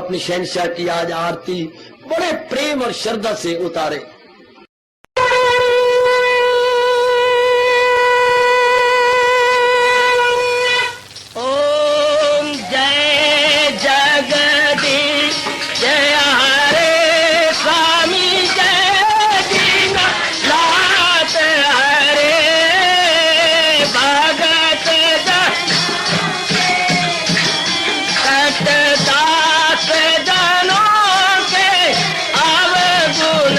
अपनी शहनशाह की आज आरती बड़े प्रेम और श्रद्धा से उतारे। ओम जय जगदीश जय हरे स्वामी जय दीना लात हरे भगत सतदास जनों के अवगुण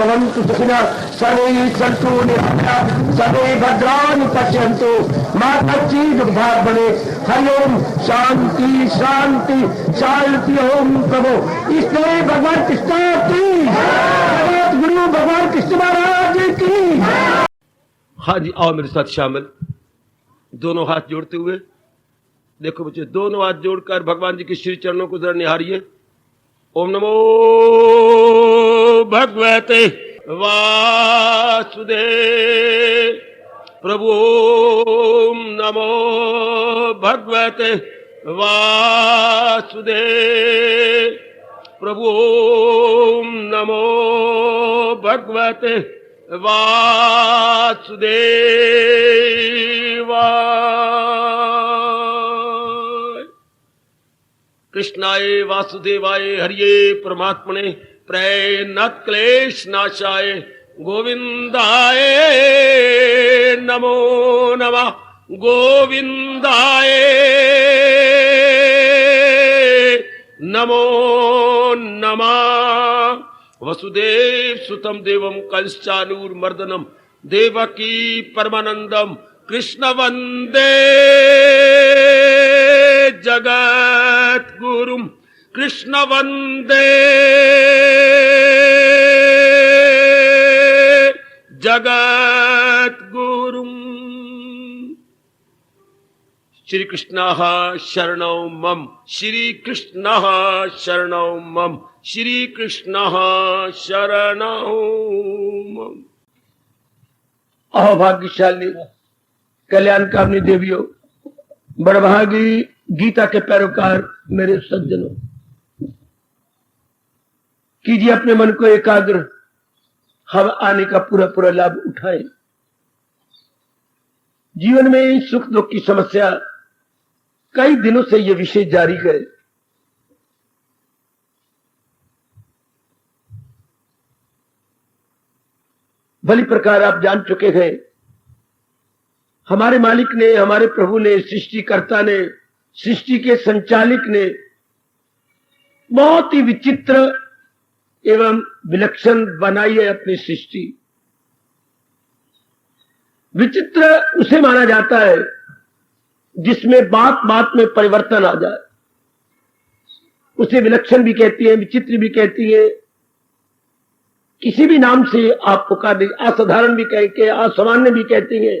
भवन्तु सुखिनः सर्वे सन्तु निरामयाः सर्वे भद्राणि पश्यन्तु मा कश्चित् दुर्भाग् भवेत्। हरि ओम शांति शांति शांति। ओम प्रभु इसलिए भगवान कृष्ण की जगत गुरु भगवान कृष्ण महाराज की। हाँ जी, आओ मेरे साथ शामिल, दोनों हाथ जोड़ते हुए। देखो बच्चे, दोनों हाथ जोड़कर भगवान जी के श्री चरणों को जरा निहारिए। ओम नमो भगवते वासुदेव। प्रभु ओम नमो भगवते वासुदेव। प्रभु ओम नमो भगवते वासुदेवाय। कृष्णाय वासुदेवाय हरिये परमात्मने प्रणत क्लेश नाशाय गोविंदाय नमो नमः। गोविंदाय नमो नमः। वसुदेव सुतम देवम कंसचानूरमर्दनम देवकी परमानंदम कृष्ण वंदे जगत गुरुम। कृष्ण वंदे जगत गुरुम। श्री कृष्ण शरणौ मम। श्री कृष्ण शरणौ मम। श्री कृष्ण शरणौ मम। अहोभाग्यशाली कल्याणकामिनी देवियों, बड़भागी गीता के पैरोकार मेरे सज्जनों, कीजिए अपने मन को एकाग्र, हम आने का पूरा पूरा लाभ उठाएं। जीवन में सुख दुख की समस्या कई दिनों से ये विषय जारी है। भली प्रकार आप जान चुके हैं, हमारे मालिक ने, हमारे प्रभु ने, सृष्टिकर्ता ने, सृष्टि के संचालक ने बहुत ही विचित्र एवं विलक्षण बनाई है अपनी सृष्टि। विचित्र उसे माना जाता है जिसमें बात बात में परिवर्तन आ जाए। उसे विलक्षण भी कहती है, विचित्र भी कहती है, किसी भी नाम से आप पुकार दे, असाधारण भी कह के, असामान्य भी कहती है।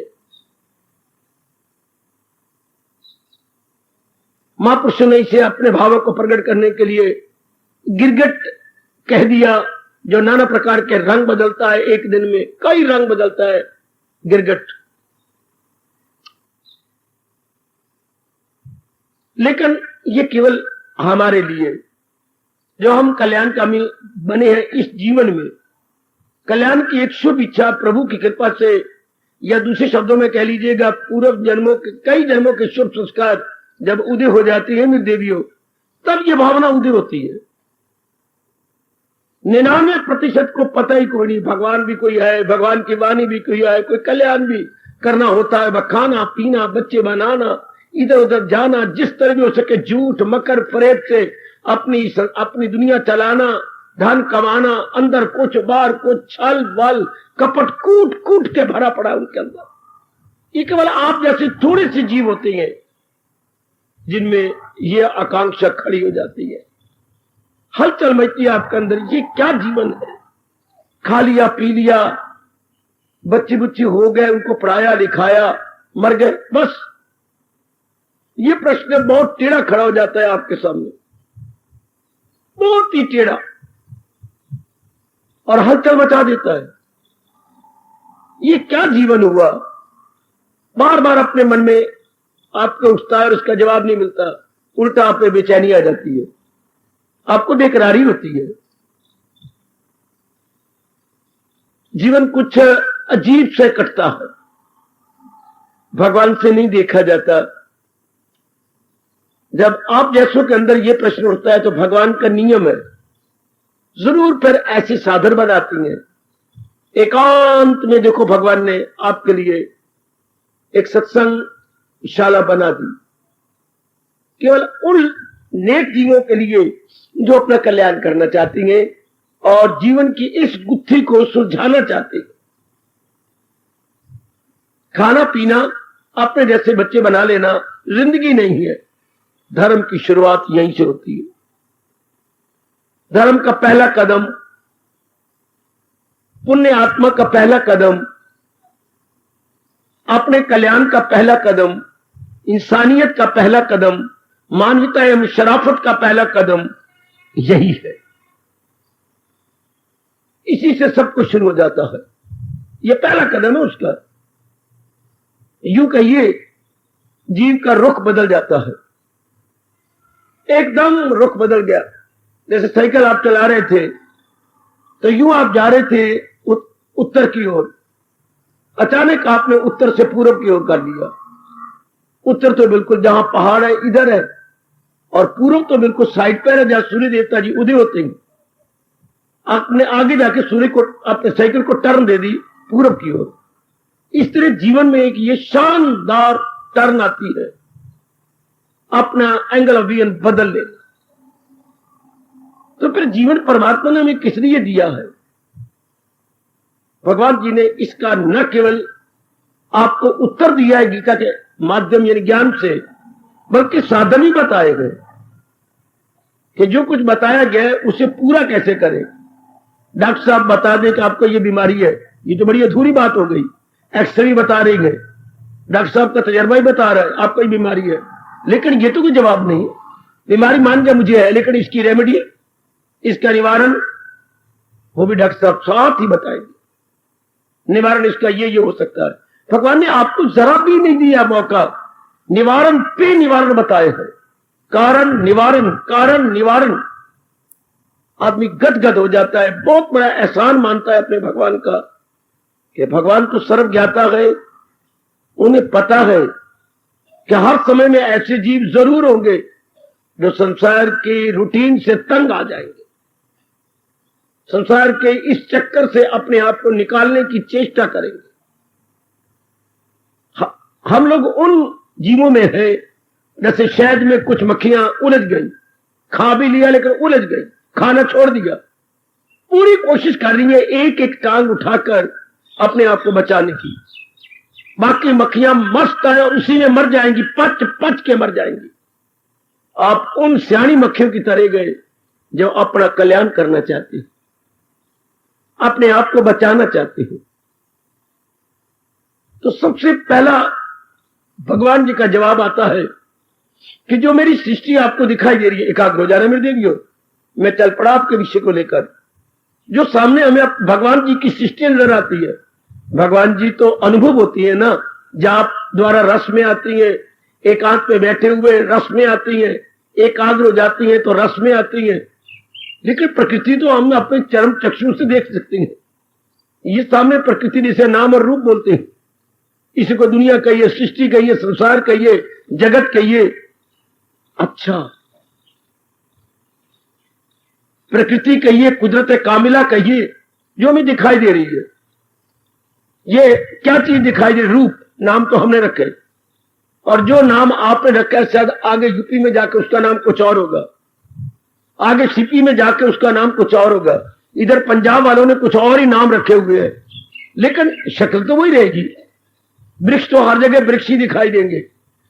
महापुरुषों ने इसे अपने भावों को प्रकट करने के लिए गिरगिट कह दिया, जो नाना प्रकार के रंग बदलता है। एक दिन में कई रंग बदलता है गिरगिट। लेकिन ये केवल हमारे लिए, जो हम कल्याणकामी बने हैं इस जीवन में, कल्याण की एक शुभ इच्छा प्रभु की कृपा से, या दूसरे शब्दों में कह लीजिएगा पूर्व जन्मों के, कई जन्मों के शुभ संस्कार जब उदय हो जाती है मेरी देवियों, तब ये भावना उदय होती है। 99% को पता ही कोई नहीं, भगवान भी कोई है, भगवान की वाणी भी कोई है, कोई कल्याण भी करना होता है। खाना पीना, बच्चे बनाना, इधर उधर जाना, जिस तरह भी हो सके झूठ मकर फरेब से अपनी दुनिया चलाना, धन कमाना, अंदर कुछ बाहर कुछ, छल बल कपट कूट कूट के भरा पड़ा उनके अंदर। ये केवल आप जैसे थोड़े से जीव होते हैं जिनमें ये आकांक्षा खड़ी हो जाती है, हलचल मचती है आपके अंदर। ये क्या जीवन है? खा लिया पी लिया, बच्चे बुच्चे हो गए, उनको पढ़ाया लिखाया, मर गए, बस। ये प्रश्न बहुत टेढ़ा खड़ा हो जाता है आपके सामने, बहुत ही टेढ़ा, और हलचल मचा देता है। ये क्या जीवन हुआ? बार बार अपने मन में आपको उठता है और उसका जवाब नहीं मिलता, उल्टा आप पे बेचैनी आ जाती है, आपको बेकरारी होती है। जीवन कुछ अजीब से कटता है, भगवान से नहीं देखा जाता। जब आप जैसों के अंदर यह प्रश्न उठता है तो भगवान का नियम है, जरूर फिर ऐसे साधन बनाती हैं। एकांत में देखो, भगवान ने आपके लिए एक सत्संगशाला बना दी, केवल उन नेक जीवों के लिए जो अपना कल्याण करना चाहती हैं, और जीवन की इस गुत्थी को सुलझाना चाहते हैं। खाना पीना अपने जैसे बच्चे बना लेना जिंदगी नहीं है। धर्म की शुरुआत यहीं से होती है। धर्म का पहला कदम, पुण्य आत्मा का पहला कदम, अपने कल्याण का पहला कदम, इंसानियत का पहला कदम, मानवता एवं शराफत का पहला कदम यही है। इसी से सब कुछ शुरू हो जाता है। यह पहला कदम है उसका। यूं कहिए जीव का रुख बदल जाता है, एकदम रुख बदल गया। जैसे साइकिल आप चला रहे थे तो यूं आप जा रहे थे उत्तर की ओर, अचानक आपने उत्तर से पूरब की ओर कर दिया। उत्तर तो बिल्कुल जहां पहाड़ है इधर है, और पूरब तो बिल्कुल साइड पर है जहां सूर्य देवता जी उदय होते हैं। आपने आगे जाके सूर्य को, अपने साइकिल को टर्न दे दी पूरब की ओर। इस तरह जीवन में एक ये शानदार टर्न आती है, अपना एंगल ऑफ व्यू बदल लेना। तो फिर जीवन परमात्मा ने हमें किस लिए दिया है? भगवान जी ने इसका न केवल आपको उत्तर दिया है गीता के माध्यम यानी ज्ञान से, बल्कि साधन भी बताए गए कि जो कुछ बताया गया है उसे पूरा कैसे करें। डॉक्टर साहब बता दें कि आपको ये बीमारी है, ये तो बड़ी अधूरी बात हो गई। एक्सरे बता रही है, डॉक्टर साहब का तजर्बा ही बता रहा है आपको ये बीमारी है, लेकिन ये तो कोई जवाब नहीं। बीमारी मान गया मुझे है, लेकिन इसकी रेमेडी, इसका निवारण, वो भी डॉक्टर साहब साथ ही बताएंगे। निवारण इसका ये हो सकता है। भगवान ने आपको जरा भी नहीं दिया मौका, निवारण पे निवारण बताए हैं। कारण निवारण, कारण निवारण। आदमी गदगद हो जाता है, बहुत बड़ा एहसान मानता है अपने भगवान का कि भगवान तो सर्वज्ञाता है। उन्हें पता है कि हर समय में ऐसे जीव जरूर होंगे जो संसार की रूटीन से तंग आ जाएंगे, संसार के इस चक्कर से अपने आप को निकालने की चेष्टा करेंगे। हम लोग उन जीवों में हैं जैसे शहद में कुछ मक्खियां उलझ गई, खा भी लिया लेकिन उलझ गई, खाना छोड़ दिया, पूरी कोशिश कर रही है एक एक टांग उठाकर अपने आप को बचाने की। बाकी मक्खियां मस्त है और उसी में मर जाएंगी, पच पच के मर जाएंगी। आप उन सियाणी मक्खियों की तरह गए जो अपना कल्याण करना चाहती हैं, अपने आप को बचाना चाहती हैं। तो सबसे पहला भगवान जी का जवाब आता है कि जो मेरी सृष्टि आपको दिखाई दे रही है, एकाग्र हो जाना मेरे देवियों, मैं चल पड़ा आपके विषय को लेकर। जो सामने हमें भगवान जी की सृष्टि नजर आती है, भगवान जी तो अनुभव होती है ना, जाप द्वारा रस में आती है, एकांत पे बैठे हुए रस में आती है, एकाग्र हो जाती है तो रस में आती है। लेकिन प्रकृति तो हम अपने चरम चक्षु से देख सकते हैं। ये सामने प्रकृति जिसे नाम और रूप बोलते हैं, इसी को दुनिया कहिए, सृष्टि कहिए, संसार कहिए, जगत कहिए। अच्छा, प्रकृति कहिए, कुदरत कामिला कहिए, जो हमें दिखाई दे रही है। ये क्या चीज दिखाई दे? रूप। नाम तो हमने रखे, और जो नाम आपने रखा है शायद आगे यूपी में जाके उसका नाम कुछ और होगा, आगे सीपी में जाके उसका नाम कुछ और होगा, इधर पंजाब वालों ने कुछ और ही नाम रखे हुए हैं, लेकिन शक्ल तो वही रहेगी। वृक्ष तो हर जगह वृक्ष ही दिखाई देंगे,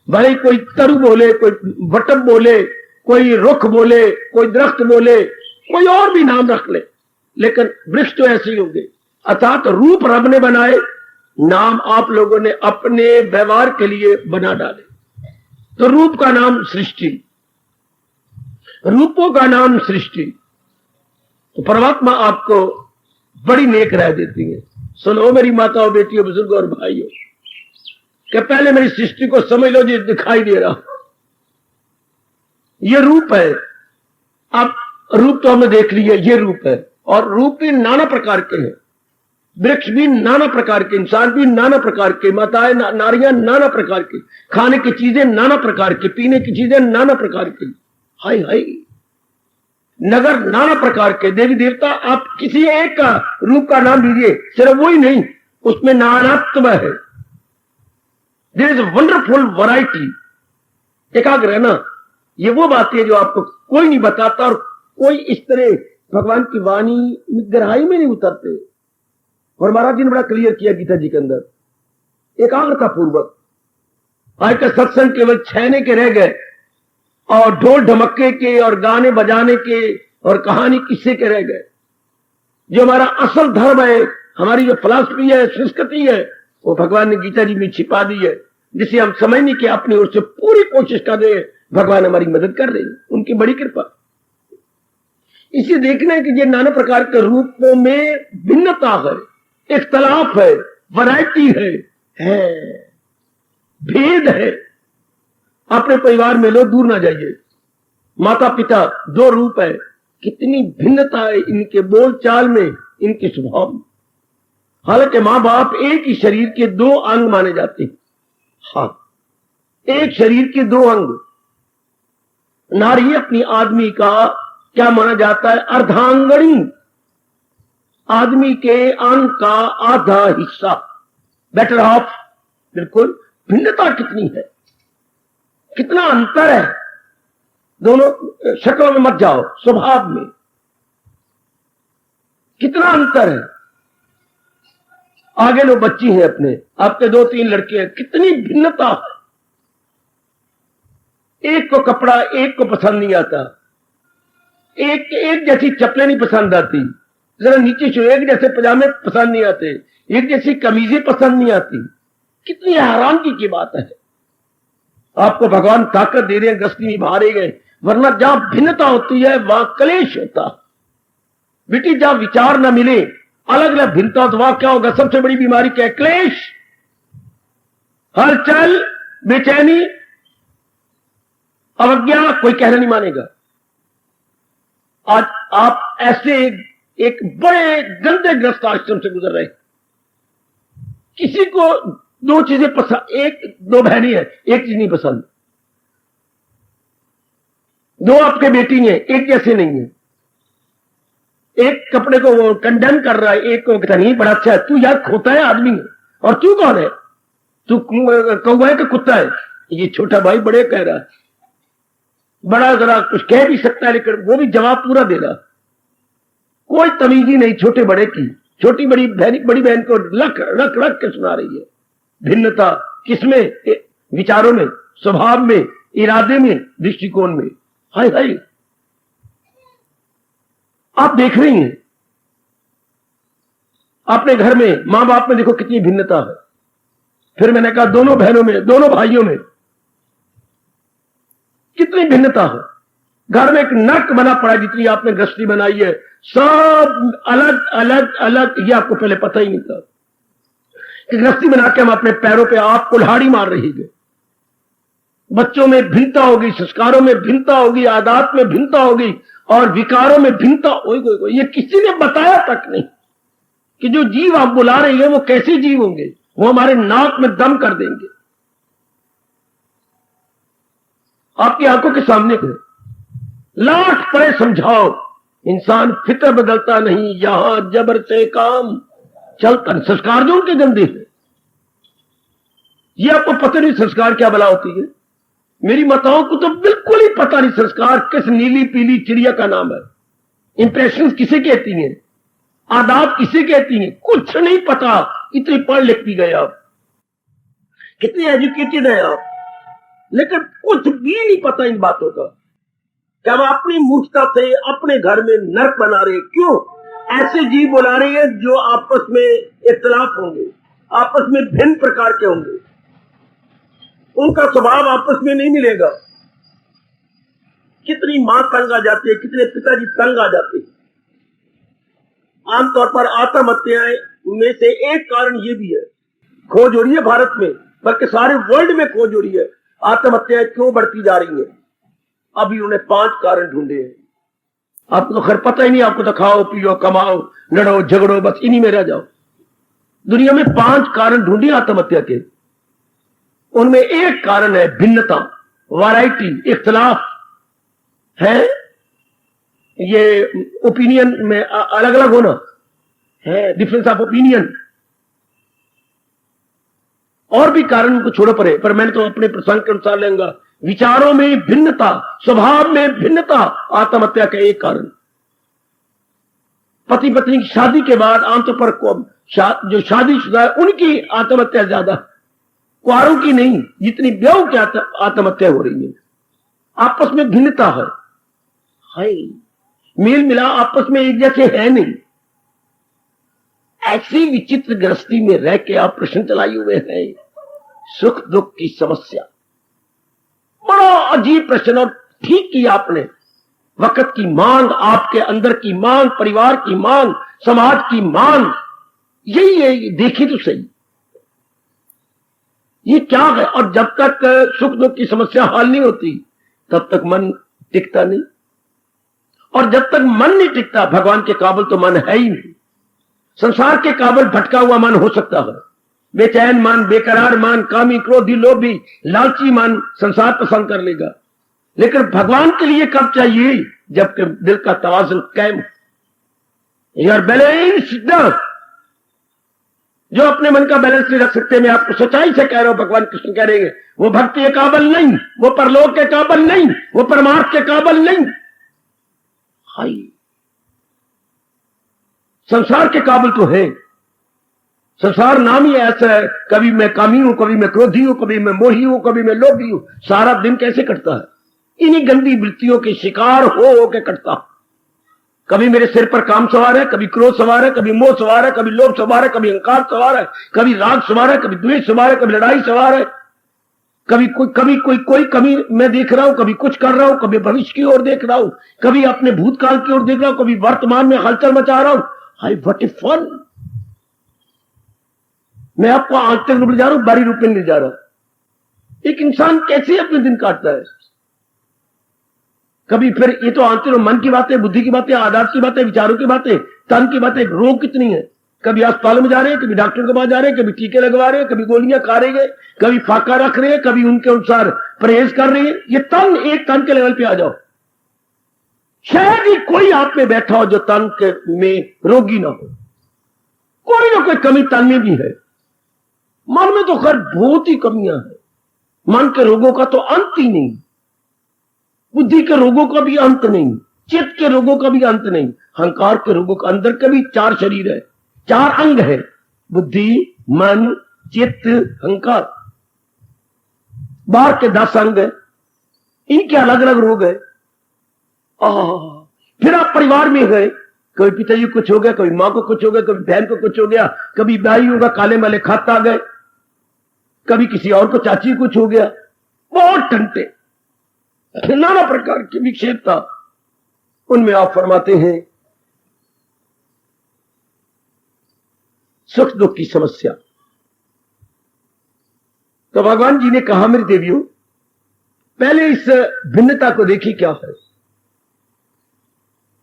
भले कोई तरु बोले, कोई वटक बोले, कोई रुख बोले, कोई दरख्त बोले, कोई और भी नाम रख ले, लेकिन वृक्ष तो ऐसे ही होंगे। अर्थात रूप रब ने बनाए, नाम आप लोगों ने अपने व्यवहार के लिए बना डाले। तो रूप का नाम सृष्टि, रूपों का नाम सृष्टि। तो परमात्मा आपको बड़ी नेक राय देती है। सुनो मेरी माताओं, बेटियों, बुजुर्गों और भाइयों, कि पहले मेरी सृष्टि को समझ लो, जो दिखाई दे रहा ये रूप है। अब रूप तो हमने देख लिया, ये रूप है, और रूप भी नाना प्रकार के हैं। वृक्ष भी नाना प्रकार के, इंसान भी नाना प्रकार के, माताएं नारियां नाना प्रकार की, खाने की चीजें नाना प्रकार की, पीने की चीजें नाना प्रकार की। हाय हाय, नगर नाना प्रकार के, देवी देवता। आप किसी एक का रूप का नाम लीजिए, सिर्फ वही नहीं, उसमें नानात्व है। There is wonderful variety. एकाग्र है ना, ये वो बात है जो आपको कोई नहीं बताता, और कोई इस तरह भगवान की वाणी में गहराई में नहीं उतरते। और महाराज जी ने बड़ा क्लियर किया गीता जी के अंदर एकाग्रता पूर्वक। आज का सत्संग केवल छैने के रह गए और ढोल ढमक्के के और गाने बजाने के और कहानी किस्से के रह गए। जो हमारा असल धर्म है, हमारी जो फिलॉसफी है, संस्कृति है, वो भगवान ने गीता जी में छिपा दी है, जिसे हम समझने की अपनी ओर से पूरी कोशिश कर रहे हैं। भगवान हमारी मदद कर रहे हैं, उनकी बड़ी कृपा। इसे देखना है कि ये नाना प्रकार के रूपों में भिन्नता है, इख्तलाफ है, वैरायटी है भेद है। अपने परिवार में लो, दूर ना जाइए। माता पिता दो रूप है, कितनी भिन्नता है इनके बोलचाल में, इनके स्वभाव में। हालांकि मां बाप एक ही शरीर के दो अंग माने जाते हैं। हाँ, एक शरीर के दो अंग। नारी अपनी आदमी का क्या माना जाता है? अर्धांगनी, आदमी के अंग का आधा हिस्सा, बेटर हाफ। बिल्कुल भिन्नता कितनी है, कितना अंतर है। दोनों शक्लों में मत जाओ, स्वभाव में कितना अंतर है। आगे लो बच्ची है अपने, आपके 2-3 लड़के हैं, कितनी भिन्नता है। एक को कपड़ा एक को पसंद नहीं आता, एक जैसी चप्पलें नहीं पसंद आती, जरा नीचे छो, एक जैसे पजामे पसंद नहीं आते, एक जैसी कमीजें पसंद नहीं आती। कितनी हैरानगी की बात है। आपको भगवान ताकत दे रहे हैं, गृहस्थी निभा रहे हैं, वरना जहां भिन्नता होती है वहां कलेश होता। बेटी जहां विचार ना मिले, अलग अलग भिन्नता, तो वहां क्या होगा? सबसे बड़ी बीमारी क्या है? क्लेश, हलचल, बेचैनी, अवज्ञा। कोई कहना नहीं मानेगा। आज आप ऐसे एक बड़े गंदे ग्रस्त आश्रम से गुजर रहे। किसी को दो चीजें पसंद, दो बहनें हैं, एक चीज नहीं पसंद। दो आपके बेटी हैं, एक जैसे नहीं है। एक कपड़े को वो कंडेम कर रहा है, एक को कहता नहीं बड़ा अच्छा है। तू यार खोता है आदमी है, और तू कौन है? तू कौवा है कि कुत्ता है? ये छोटा भाई बड़े कह रहा है, बड़ा जरा कुछ कह भी सकता है, लेकिन वो भी जवाब पूरा दे रहा। कोई तमीज ही नहीं छोटे बड़े की। छोटी बड़ी बहन को रख के सुना रही है। भिन्नता किसमें? विचारों में, स्वभाव में, इरादे में, दृष्टिकोण में। हाय हाय, आप देख रही हैं अपने घर में, मां बाप में देखो कितनी भिन्नता है। फिर मैंने कहा दोनों बहनों में, दोनों भाइयों में कितनी भिन्नता है। घर में एक नर्क बना पड़ा, जितनी आपने गृहस्थी बनाई है, सब अलग अलग अलग। ये आपको पहले पता ही नहीं था कि गृहस्थी बना के हम अपने पैरों पे आप कुल्हाड़ी मार रही है। बच्चों में भिन्नता होगी, संस्कारों में भिन्नता होगी, आदत में भिन्नता होगी, और विकारों में भिन्नता। ये किसी ने बताया तक नहीं कि जो जीव आप बुला रही है वो कैसे जीव होंगे। वो हमारे नाक में दम कर देंगे। आपकी आंखों के सामने है, लाख परे समझाओ, इंसान फिक्र बदलता नहीं, यहां जबर से काम चलता। संस्कार जो उनके गंदे हैं, ये आपको पता नहीं संस्कार क्या भला होती है। मेरी माताओं को तो बिल्कुल ही पता नहीं संस्कार किस नीली पीली चिड़िया का नाम है, इंप्रेशन किसे कहती हैं, आदाब किसे कहती हैं, कुछ नहीं पता। इतनी पढ़ लिख भी गए आप, कितने एजुकेटेड है आप, लेकिन कुछ भी नहीं पता इन बातों का। क्या हम अपनी मूर्खता से अपने घर में नर्क बना रहे? क्यों? ऐसे जीव बुला रहे हैं जो आपस में इख्तलाफ होंगे, आपस में भिन्न प्रकार के होंगे, उनका स्वभाव आपस में नहीं मिलेगा। कितनी मां तंग आ जाती है, कितने पिताजी तंग आ जाते हैं। आमतौर पर आत्महत्याएं में से एक कारण ये भी है, खोज हो रही है भारत में, बल्कि सारे वर्ल्ड में खोज हो रही है, आत्महत्याएं क्यों बढ़ती जा रही हैं। अभी उन्होंने 5 कारण ढूंढे हैं। आपको तो खैर पता ही नहीं, आपको तो खाओ पियो कमाओ लड़ो झगड़ो, बस इन्हीं में रह जाओ। दुनिया में 5 कारण ढूंढे आत्महत्या के। उनमें एक कारण है भिन्नता, वैरायटी, इख्तलाफ है। ये ओपिनियन में अलग अलग होना है, डिफरेंस ऑफ ओपिनियन। और भी कारण उनको छोड़ो पड़े, पर मैंने तो अपने प्रसंग के अनुसार लेंगे। विचारों में भिन्नता, स्वभाव में भिन्नता, आत्महत्या का एक कारण। पति पत्नी की शादी के बाद आमतौर पर जो शादीशुदा है उनकी आत्महत्या ज्यादा, कुआरों की नहीं, जितनी ब्याह की आत्महत्या हो रही है। आपस में भिन्नता है, हाय मेल मिला आपस में एक जैसे है नहीं। ऐसी विचित्र गृहस्थी में रह के आप प्रश्न चलाए हुए हैं, सुख दुख की समस्या। बड़ा अजीब प्रश्न, और ठीक किया आपने। वक्त की मांग, आपके अंदर की मांग, परिवार की मांग, समाज की मांग, यही है। देखिए तो सही ये क्या है। और जब तक सुख दुख की समस्या हल नहीं होती तब तक मन टिकता नहीं, और जब तक मन नहीं टिकता, भगवान के काबिल तो मन है ही नहीं। संसार के काबिल भटका हुआ मन हो सकता है, बेचैन मन, बेकरार मन, कामी क्रोधी लोभी लालची मन संसार पसंद कर लेगा, लेकिन भगवान के लिए कब चाहिए? जबकि दिल का तवाज़ुन कायम, यार बैलेंस। जो अपने मन का बैलेंस नहीं रख सकते, मैं आपको सच्चाई से कह रहा हूं, भगवान कृष्ण कह रहे हैं वो भक्ति के काबिल नहीं, वो परलोक के काबिल नहीं, वो परमार्थ के काबिल नहीं। हाय संसार के काबिल तो है। संसार नाम ही ऐसा है, कभी मैं कामी हूं, कभी मैं क्रोधी हूं, कभी मैं मोही हूं, कभी मैं लोभी हूं। सारा दिन कैसे कटता है? इन्हीं गंदी वृत्तियों के शिकार हो के कटता। कभी मेरे सिर पर काम सवार है, कभी क्रोध सवार है, कभी मोह सवार है, कभी लोभ सवार है, कभी अहंकार सवार है, कभी राग सवार है, कभी द्वेष सवार है, कभी लड़ाई सवार है, कभी कोई कमी मैं देख रहा हूं, कभी कुछ कर रहा हूं, कभी भविष्य की ओर देख रहा हूं, कभी अपने भूतकाल की ओर देख रहा हूं, कभी वर्तमान में हलचल मचा रहा हूं। Hi what a fun. मैं आपको आंतरिक रूप में जा रहा हूं, बाहरी रूप में नहीं जा रहा। एक इंसान कैसे अपने दिन काटता है? कभी फिर ये तो आंतरिक मन की बातें, बुद्धि की बातें, आदत की बातें, विचारों की बातें, तन की बातें। रोग कितनी है, कभी अस्पताल में जा रहे हैं, कभी डॉक्टर के पास जा रहे हैं, कभी टीके लगवा रहे हैं, कभी गोलियां खा रहे हैं, कभी फाका रख रहे हैं, कभी उनके अनुसार परहेज कर रहे हैं। ये तन, एक तन के लेवल पे आ जाओ, शायद ही कोई आप में बैठा हो जो तन के में रोगी ना हो। कोई ना कोई कमी तन में भी है। मन में तो खैर बहुत ही कमियां हैं। मन के रोगों का तो अंत ही नहीं, बुद्धि के रोगों का भी अंत नहीं, चित्त के रोगों का भी अंत नहीं, अहंकार के रोगों का। अंदर के भी 4 शरीर है, 4 अंग है, बुद्धि, मन, चित्त, अहंकार। बाहर के 10 अंग है, इनके अलग अलग रोग है। फिर आप परिवार में गए, कभी पिताजी को कुछ हो गया, कभी मां को कुछ हो गया, कभी बहन को कुछ हो गया, कभी भाइयों का काले माले खत आ गए, कभी किसी और को चाची कुछ हो गया। बहुत टंटे, नाना प्रकार की विक्षेपता। उनमें आप फरमाते हैं सुख दुख की समस्या। तो भगवान जी ने कहा मेरी देवियों, पहले इस भिन्नता को देखी क्या है।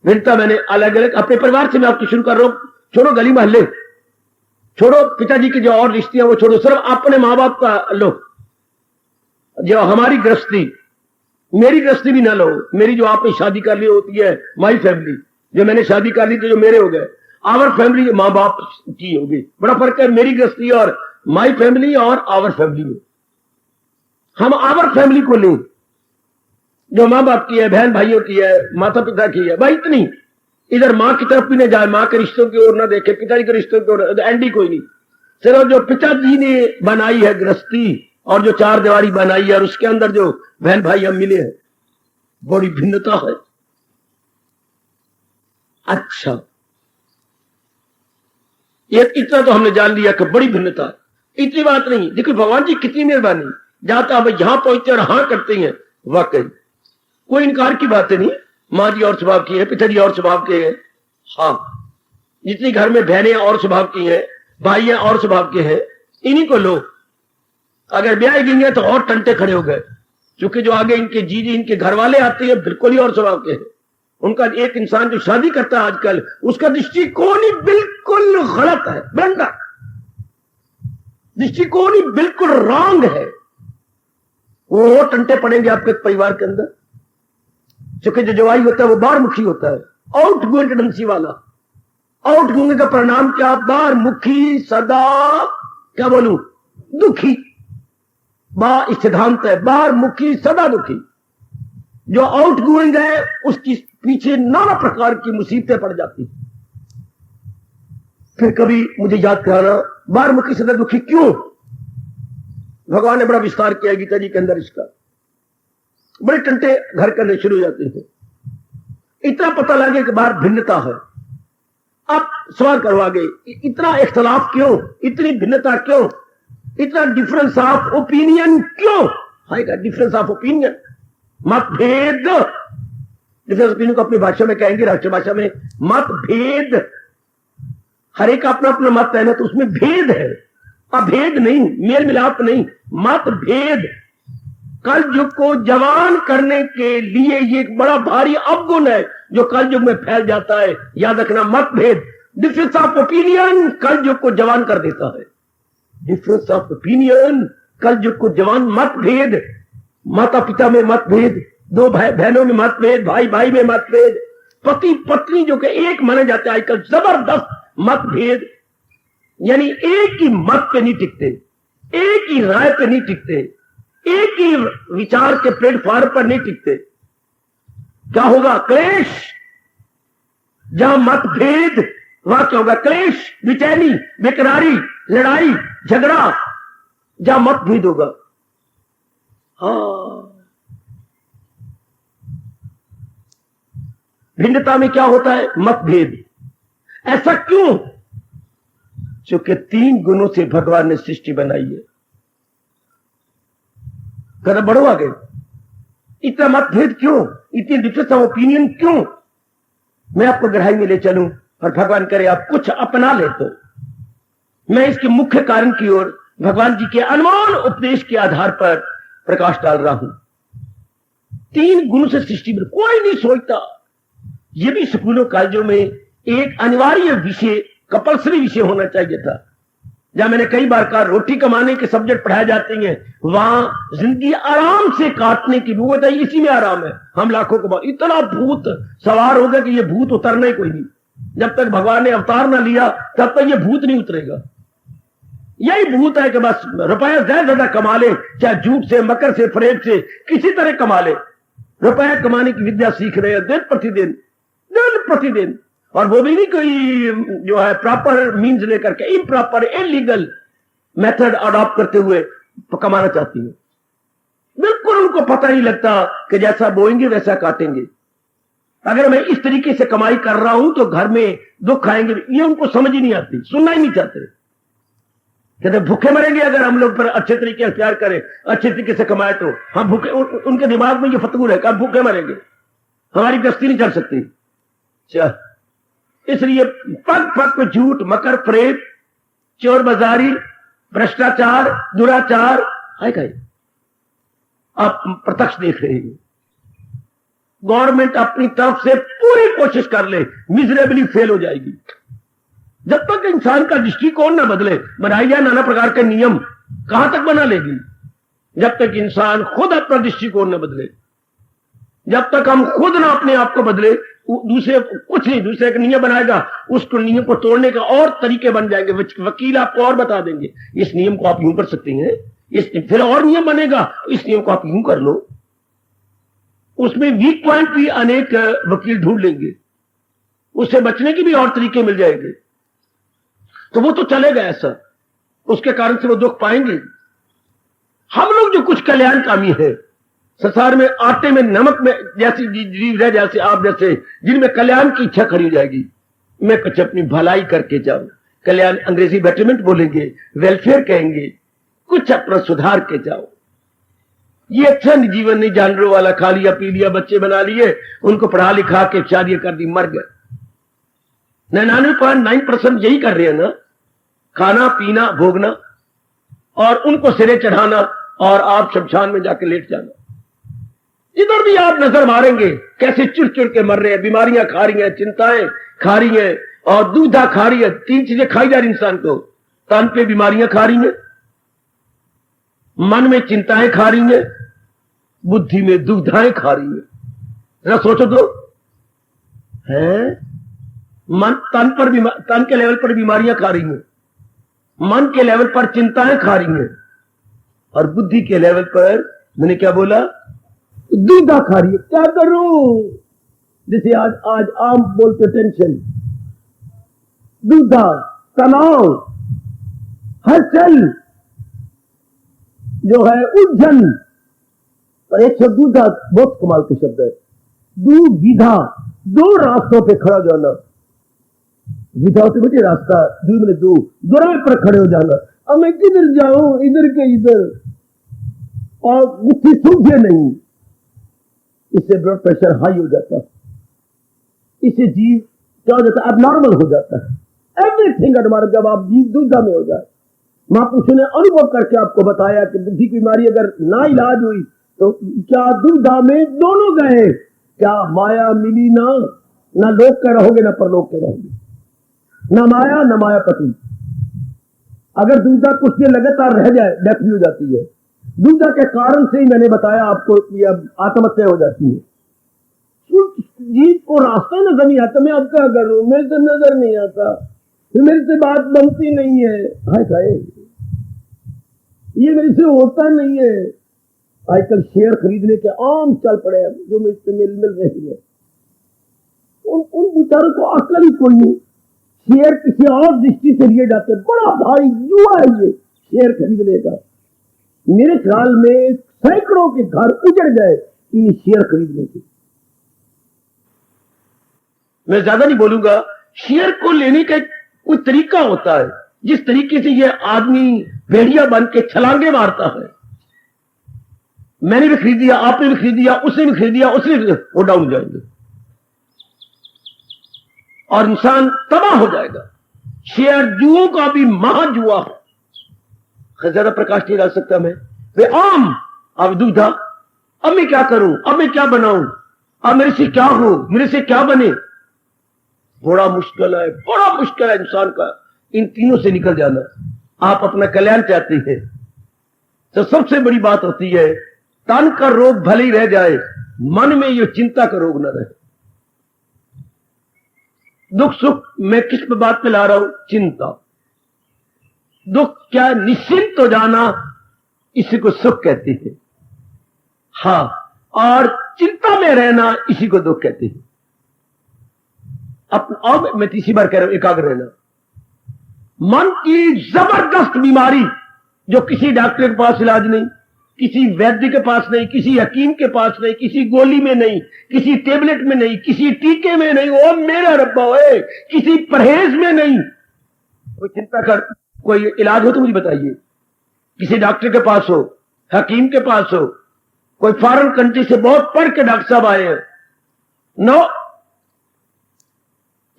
भिन्नता मैंने अलग अलग अपने परिवार से मैं आपको शुरू कर रहा हूं। छोड़ो गली मोहल्ले, छोड़ो पिताजी की जो और रिश्ते वो छोड़ो, सिर्फ अपने मां बाप का लो। जो हमारी गृहस्थी, मेरी गृहस्थी भी ना लो, मेरी जो आपने शादी कर ली होती है माई फैमिली, जो मैंने शादी कर ली तो जो मेरे हो गए, आवर फैमिली जो मां बाप की होगी। बड़ा फर्क है मेरी गृहस्थी और माई फैमिली और आवर फैमिली में। हम आवर फैमिली को लें, जो मां बाप की है, बहन भाइयों की है, माता पिता की है, भाई इतनी। इधर मां की तरफ भी न जाए, मां के रिश्तों की ओर ना देखे, पिताजी के रिश्तों की ओर एंडी कोई नहीं। सिर्फ जो पिताजी ने बनाई है गृहस्थी और जो 4 दीवारी बनाई है और उसके अंदर जो बहन भाई हम मिले हैं, बड़ी भिन्नता है। अच्छा, ये इतना तो हमने जान लिया कि बड़ी भिन्नता है। इतनी बात नहीं। देखो भगवान जी कितनी मेहरबानी, जाता अब यहां पहुंचते और हां करते हैं। वाकई कोई इनकार की बात नहीं। माँ जी और स्वभाव की है, पिताजी और स्वभाव के हैं। हाँ, जितनी घर में बहनें और स्वभाव की हैं, भाई और स्वभाव के हैं, इन्हीं को लो। अगर ब्याह गई है तो और टंटे खड़े हो गए, क्योंकि जो आगे इनके जीजी, इनके घर वाले आते हैं, बिल्कुल ही और स्वभाव के हैं। उनका एक इंसान जो शादी करता है आजकल, उसका दृष्टिकोण ही बिल्कुल गलत है, बंदा दृष्टिकोण ही बिल्कुल रॉन्ग है। वो टंटे पड़ेंगे आपके परिवार के अंदर, क्योंकि जो जवाई होता है वो बाहर मुखी होता है, आउट गोइंग टेंडेंसी वाला। आउट गोइंग का परिणाम क्या? बाहर मुखी, सदा क्या बोलूं, दुखी। सिद्धांत है, बाहर मुखी सदा दुखी। जो आउट गोइंग है उसकी पीछे नाना प्रकार की मुसीबतें पड़ जाती। फिर कभी मुझे याद कराना, बार मुखी सदा दुखी क्यों? भगवान ने बड़ा विस्तार किया गीता जी के अंदर इसका। बड़े टंटे घर करने शुरू हो जाते हैं। इतना पता लगे कि बाहर भिन्नता है। आप सवाल करो आगे, इतना इख्तलाफ क्यों, इतनी भिन्नता क्यों, इतना डिफरेंस ऑफ ओपिनियन क्यों आएगा? डिफरेंस ऑफ ओपिनियन, मतभेद। डिफरेंस ओपिनियन को अपनी भाषा में कहेंगे, राष्ट्रीय भाषा में मतभेद। हर एक अपना अपना मत है ना, तो उसमें भेद है, अभेद नहीं, मेल मिलाप नहीं, मतभेद। कल युग को जवान करने के लिए ये एक बड़ा भारी अवगुण है जो कल युग में फैल जाता है। याद रखना, मतभेद, डिफरेंस ऑफ ओपिनियन कल युग को जवान कर देता है। डिफरेंस ऑफ ओपिनियन कल युग को जवान। मतभेद, माता पिता में मतभेद, दो भाई बहनों में मतभेद, भाई भाई में मतभेद, पति पत्नी जो कि एक माने जाते हैं आजकल, जबरदस्त मतभेद। यानी एक ही मत पे नहीं टिकते, एक ही राय पे नहीं टिकते, एक ही विचार के प्लेटफॉर्म पर नहीं टिकते। क्या होगा? क्लेश। जहां मतभेद वहां क्या होगा? क्लेश, बेचैनी, बेकरारी, लड़ाई, झगड़ा। जहां मतभेद होगा, हाँ, भिन्नता में क्या होता है? मतभेद। ऐसा क्यों? क्योंकि 3 गुणों से भगवान ने सृष्टि बनाई है। कदम बढ़ो आगे। इतना मतभेद क्यों, इतनी डिफरेंस ऑफ ओपिनियन क्यों? मैं आपको गहराई में ले चलूं और भगवान करे आप कुछ अपना ले तो मैं इसके मुख्य कारण की ओर भगवान जी के अनमोल उपदेश के आधार पर प्रकाश डाल रहा हूं। 3 गुणों से सृष्टि में कोई नहीं सोचता। यह भी स्कूलों कॉलेजों में एक अनिवार्य विषय, कंपल्सरी विषय होना चाहिए था। जहां मैंने कई बार कहा, रोटी कमाने के सब्जेक्ट पढ़ाए जाते हैं, वहां जिंदगी आराम से काटने की वो बताइए, इसी में आराम है। हम लाखों को इतना भूत सवार हो गया कि ये भूत उतरना ही कोई नहीं। जब तक भगवान ने अवतार ना लिया तब तक ये भूत नहीं उतरेगा। यही भूत है कि बस रुपया ज्यादा कमा ले, चाहे झूठ से, मकर से, फरेब से, किसी तरह कमा ले। रुपया कमाने की विद्या सीख रहे हैं दिन प्रतिदिन, दिन प्रतिदिन। और वो भी नहीं कोई जो है प्रॉपर मीन्स लेकर के, इम्प्रॉपर इलीगल मेथड अडॉप्ट करते हुए कमाना चाहती है। बिल्कुल उनको पता नहीं लगता कि जैसा बोएंगे वैसा काटेंगे। अगर मैं इस तरीके से कमाई कर रहा हूं तो घर में दुख आएंगे, ये उनको समझ ही नहीं आती, सुनना ही नहीं चाहते। कहते भूखे मरेंगे अगर हम लोग पर अच्छे तरीके से प्यार करें, अच्छे तरीके से कमाए तो हम भूखे। उनके दिमाग में ये फतूर है कि हम भूखे मरेंगे, हमारी गश्ती नहीं चल सकती। चल, इसलिए पग पग पे झूठ, मकर, फरेब, चोर बाजारी, भ्रष्टाचार, दुराचार है कहीं आप प्रत्यक्ष देख रहे हैं। गवर्नमेंट अपनी तरफ से पूरी कोशिश कर ले, मिजरेबली फेल हो जाएगी। जब तक इंसान का दृष्टिकोण ना बदले, बनाई जाए नाना प्रकार के नियम, कहां तक बना लेगी? जब तक इंसान खुद अपना दृष्टिकोण न बदले, जब तक हम खुद ना अपने आप को बदले, दूसरे कुछ नहीं, दूसरे का नियम बनाएगा, उसको नियम को तोड़ने का और तरीके बन जाएंगे। वकील आपको और बता देंगे, इस नियम को आप यूं कर सकते हैं, इस फिर और नियम बनेगा, इस नियम को आप यूं कर लो। उसमें वीक पॉइंट भी अनेक वकील ढूंढ लेंगे, उससे बचने की भी और तरीके मिल जाएंगे। तो वो तो चलेगा ऐसा, उसके कारण से वो दुख पाएंगे। हम लोग जो कुछ कल्याणकामी है संसार में, आटे में नमक में जैसी जीव है, जैसे आप जैसे, जिनमें कल्याण की इच्छा खड़ी हो जाएगी, मैं कुछ अपनी भलाई करके जाऊं, कल्याण अंग्रेजी बेटरमेंट बोलेंगे, वेलफेयर कहेंगे, कुछ अपना सुधार के जाओ। ये अच्छा नहीं जीवन, नहीं जानवरों वाला, खा लिया पी लिया, बच्चे बना लिए, उनको पढ़ा लिखा के शादी कर दी, मर गए। 99.9% यही कर रहे हैं ना, खाना पीना भोगना और उनको सिरे चढ़ाना और आप शमशान में जाके लेट जाना। इधर भी आप नजर मारेंगे कैसे चिड़ चिड़ के मर रहे हैं, बीमारियां खा रही हैं, चिंताएं खा रही हैं और दूधा खा रही है। 3 चीजें खाई जा रही इंसान को, तन पे बीमारियां खा रही हैं, मन में चिंताएं खा रही हैं, बुद्धि में दुविधाएं खा रही है। जरा सोचो तो, है मन तन के लेवल पर बीमारियां खा रही हैं, मन के लेवल पर चिंताएं खा रही हैं और बुद्धि के लेवल पर मैंने क्या बोला, दुविधा खा रही है। क्या करूं? जैसे आज आम बोलते टेंशन, दुविधा, तनाव, हलचल जो है, उलझन। और एक शब्द दूसरा बहुत कमाल के शब्द है, दुविधा। दो रास्तों पे खड़ा जाना। विधा होते बेटे रास्ता, दो दोराहे पर खड़े हो जाना। अब मैं किधर जाऊं, इधर के इधर, और मुझसे सूझे नहीं। इससे ब्लड प्रेशर हाई हो जाता है, इससे जीव क्या हो जाता है, अब नॉर्मल हो जाता है। एवरीथिंग हमारा जब आप जीव दुविधा में हो जाए। महापुरुषों ने अनुभव करके आपको बताया कि बुद्धि की बीमारी अगर ना इलाज हुई तो क्या दुविधा में दोनों गए, क्या माया मिली ना लोक के रहोगे ना परलोक के रहोगे, ना माया ना मायापति। अगर दुविधा कुछ देर लगातार रह जाए, डेथ भी हो जाती है। दुविधा के कारण से ही मैंने बताया आपको कि अब आत्महत्या हो जाती है। जीव को रास्ता नजर नहीं आता, मैं अब क्या करूं, मेरे से नजर नहीं आता, मेरे से बात बनती नहीं है, हाय हाय ये मेरे से होता नहीं है। आजकल शेयर खरीदने के आम चल पड़े हैं जो मुझसे मिल रही है। उन बेचारों को अकल ही कोई नहीं। शेयर किसी और दृष्टि से लिए जाते, बड़ा भारी जुआ है ये शेयर खरीदने का। मेरे ख्याल में सैकड़ों के घर उजड़ गए इन शेयर खरीदने से। मैं ज्यादा नहीं बोलूंगा। शेयर को लेने का कोई तरीका होता है, जिस तरीके से ये आदमी भेड़िया बन के छलांगे मारता है। मैंने भी खरीद दिया, आपने भी खरीद दिया, उसने भी खरीद दिया, उसने वो डाउन हो जाएंगे और इंसान तबाह हो जाएगा। शेयर जुओं का भी महाजुआ है। ज्यादा प्रकाश नहीं डाल सकता मैं। वे आम अब दुविधा, अब मैं क्या करूं, अब मैं क्या बनाऊं, अब मेरे से क्या हो, मेरे से क्या बने। बड़ा मुश्किल है, बड़ा मुश्किल है इंसान का इन तीनों से निकल जाना। आप अपना कल्याण चाहते हैं तो सबसे बड़ी बात होती है, तन का रोग भले ही रह जाए, मन में ये चिंता का रोग न रहे। दुख सुख मैं किस बात पे ला रहा हूं, चिंता। दुख क्या, निश्चिंत हो जाना, इसी को सुख कहते हैं। हाँ, और चिंता में रहना इसी को दुख कहते हैं। अब मैं तीसरी बार कह रहा हूं, एकाग्र रहना। मन की जबरदस्त बीमारी जो किसी डॉक्टर के पास इलाज नहीं, किसी वैद्य के पास नहीं, किसी हकीम के पास नहीं, किसी गोली में नहीं, किसी टेबलेट में नहीं, किसी टीके में नहीं, ओ मेरा रब्बा है, किसी परहेज में नहीं। कोई चिंता कर, कोई इलाज हो तो मुझे बताइए। किसी डॉक्टर के पास हो, हकीम के पास हो, कोई फॉरेन कंट्री से बहुत पढ़ के डॉक्टर साहब आए हैं, नो।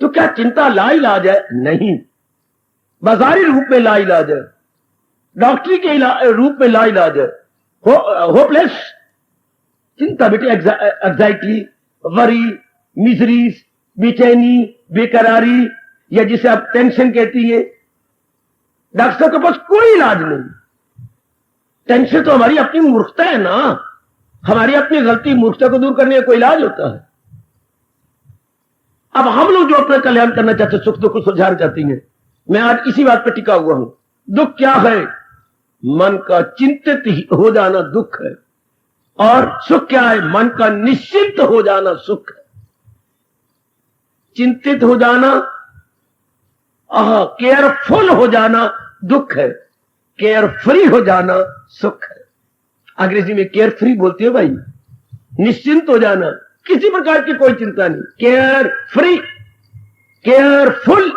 तो क्या चिंता लाइलाज है? नहीं, बाजारी रूप में लाइलाज है, डॉक्टरी के रूप में लाइलाज है। होपलेस चिंता बेटे, एग्जाइटी, वरी, मिजरीज, बेचैनी, बेकरारी, या जिसे आप टेंशन कहती है, डॉक्टर साहब के पास कोई इलाज नहीं। टेंशन तो हमारी अपनी मूर्खता है ना, हमारी अपनी गलती मूर्खता को दूर करने का कोई इलाज होता है। अब हम लोग जो अपना कल्याण करना चाहते हैं, सुख दुख को सुलझाना चाहती हैं, मैं आज इसी बात पर टिका हुआ हूं। दुख क्या है? मन का चिंतित हो जाना दुख है। और सुख क्या है? मन का निश्चिंत हो जाना सुख है। चिंतित हो जाना, केयरफुल हो जाना दुख है, केयर फ्री हो जाना सुख है। अंग्रेजी में केयर फ्री बोलती है भाई, निश्चिंत हो जाना, किसी प्रकार की कोई चिंता नहीं, केयर फ्री, केयरफुल।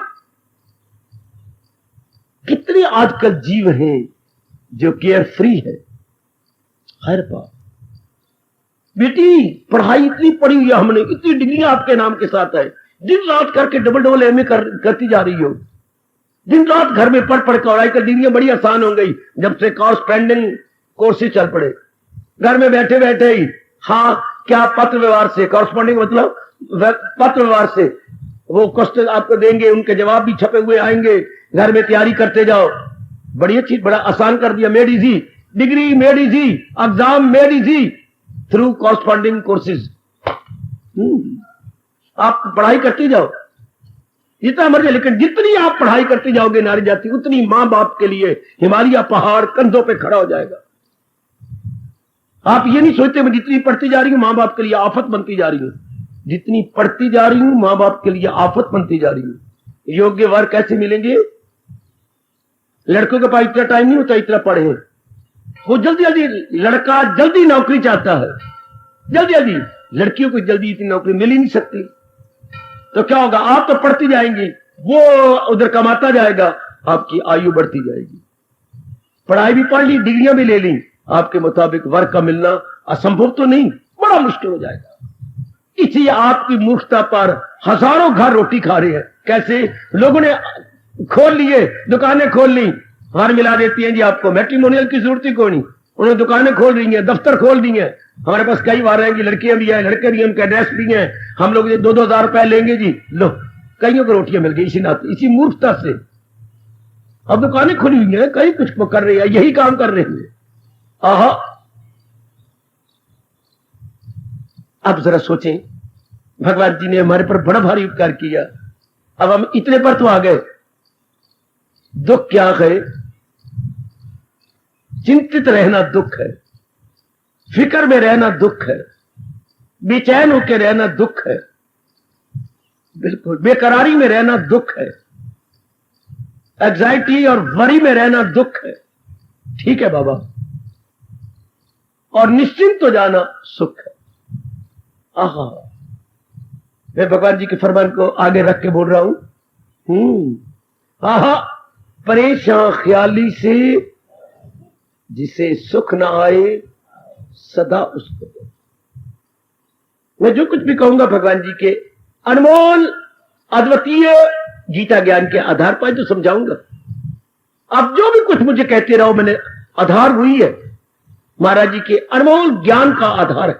कितने आजकल जीव हैं जो केयर फ्री है। हर बात बेटी, पढ़ाई इतनी पढ़ी हुई है हमने, इतनी डिग्री आपके नाम के साथ है, दिन रात करके डबल एमए करती जा रही हो, दिन रात घर में पढ़ कर। आजकल डिग्रियां बड़ी आसान हो गई जब से कॉरस्पॉन्डेंट कोर्सेज चल पड़े। घर में बैठे बैठे ही, हाँ क्या, पत्र व्यवहार से, कॉरस्पॉन्डिंग मतलब पत्र व्यवहार से वो क्वेश्चन आपको देंगे, उनके जवाब भी छपे हुए आएंगे, घर में तैयारी करते जाओ। बड़ी अच्छी, बड़ा आसान कर दिया, made easy, degree made easy, exam made easy through corresponding courses. आप पढ़ाई करते जाओ जितना मर्जी, लेकिन जितनी आप पढ़ाई करते जाओगे नारी जाति, उतनी मां बाप के लिए हिमालय पहाड़ कंधों पे खड़ा हो जाएगा। आप ये नहीं सोचते मैं जितनी पढ़ती जा रही हूं मां बाप के लिए आफत बनती जा रही हूं, जितनी पढ़ती जा रही हूं मां बाप के लिए आफत बनती जा रही हूं। योग्य वर कैसे मिलेंगे? लड़कों के पास इतना टाइम नहीं होता इतना पढ़े। वो जल्दी जल्दी, लड़का जल्दी नौकरी चाहता है, जल्दी जल्दी। लड़कियों को जल्दी इतनी नौकरी मिल ही नहीं सकती। तो क्या होगा, आप तो पढ़ती जाएंगी, वो उधर कमाता जाएगा, आपकी आयु बढ़ती जाएगी। पढ़ाई भी पढ़ ली, डिग्रियां भी ले ली, आपके मुताबिक वर्क का मिलना असंभव तो नहीं, बड़ा मुश्किल हो जाएगा। इसी आपकी मूर्खता पर हजारों घर रोटी खा रहे हैं। कैसे? लोगों ने खोल लिए, दुकानें खोल ली, हार मिला देती हैं जी आपको, मैट्रिमोनियल की जरूरत ही कोई नहीं। उन्होंने दुकानें खोल रही हैं, दफ्तर खोल दी हैं। हमारे पास कई बार हैं कि लड़कियां भी हैं, लड़के भी हैं, उनका ड्रेस भी है, हम लोग ये 2-2 हजार रुपए लेंगे जी, लो कईयों को रोटियां मिल गई इसी नाते, इसी मूर्खता से। अब दुकानें खुली हुई हैं, कई कुछ कर रही है, यही काम कर रहे हैं। आहा, अब जरा सोचें, भगवान जी ने हमारे पर बड़ा भारी उपकार किया, अब हम इतने पर तो आ गए। दुख क्या है? चिंतित रहना दुख है, फिक्र में रहना दुख है, बेचैन होकर रहना दुख है, बिल्कुल बेकरारी में रहना दुख है, एग्जाइटी और वरी में रहना दुख है। ठीक है बाबा, और निश्चिंत हो जाना सुख है। आहा, मैं भगवान जी के फरमान को आगे रख के बोल रहा हूं। आहा, परेशान ख्याली से जिसे सुख ना आए सदा उसको दो। मैं जो कुछ भी कहूंगा भगवान जी के अनमोल अद्वितीय गीता ज्ञान के आधार पर तो समझाऊंगा। अब जो भी कुछ मुझे कहते रहो, मैंने आधार हुई है महाराज जी के अनमोल ज्ञान का आधार है।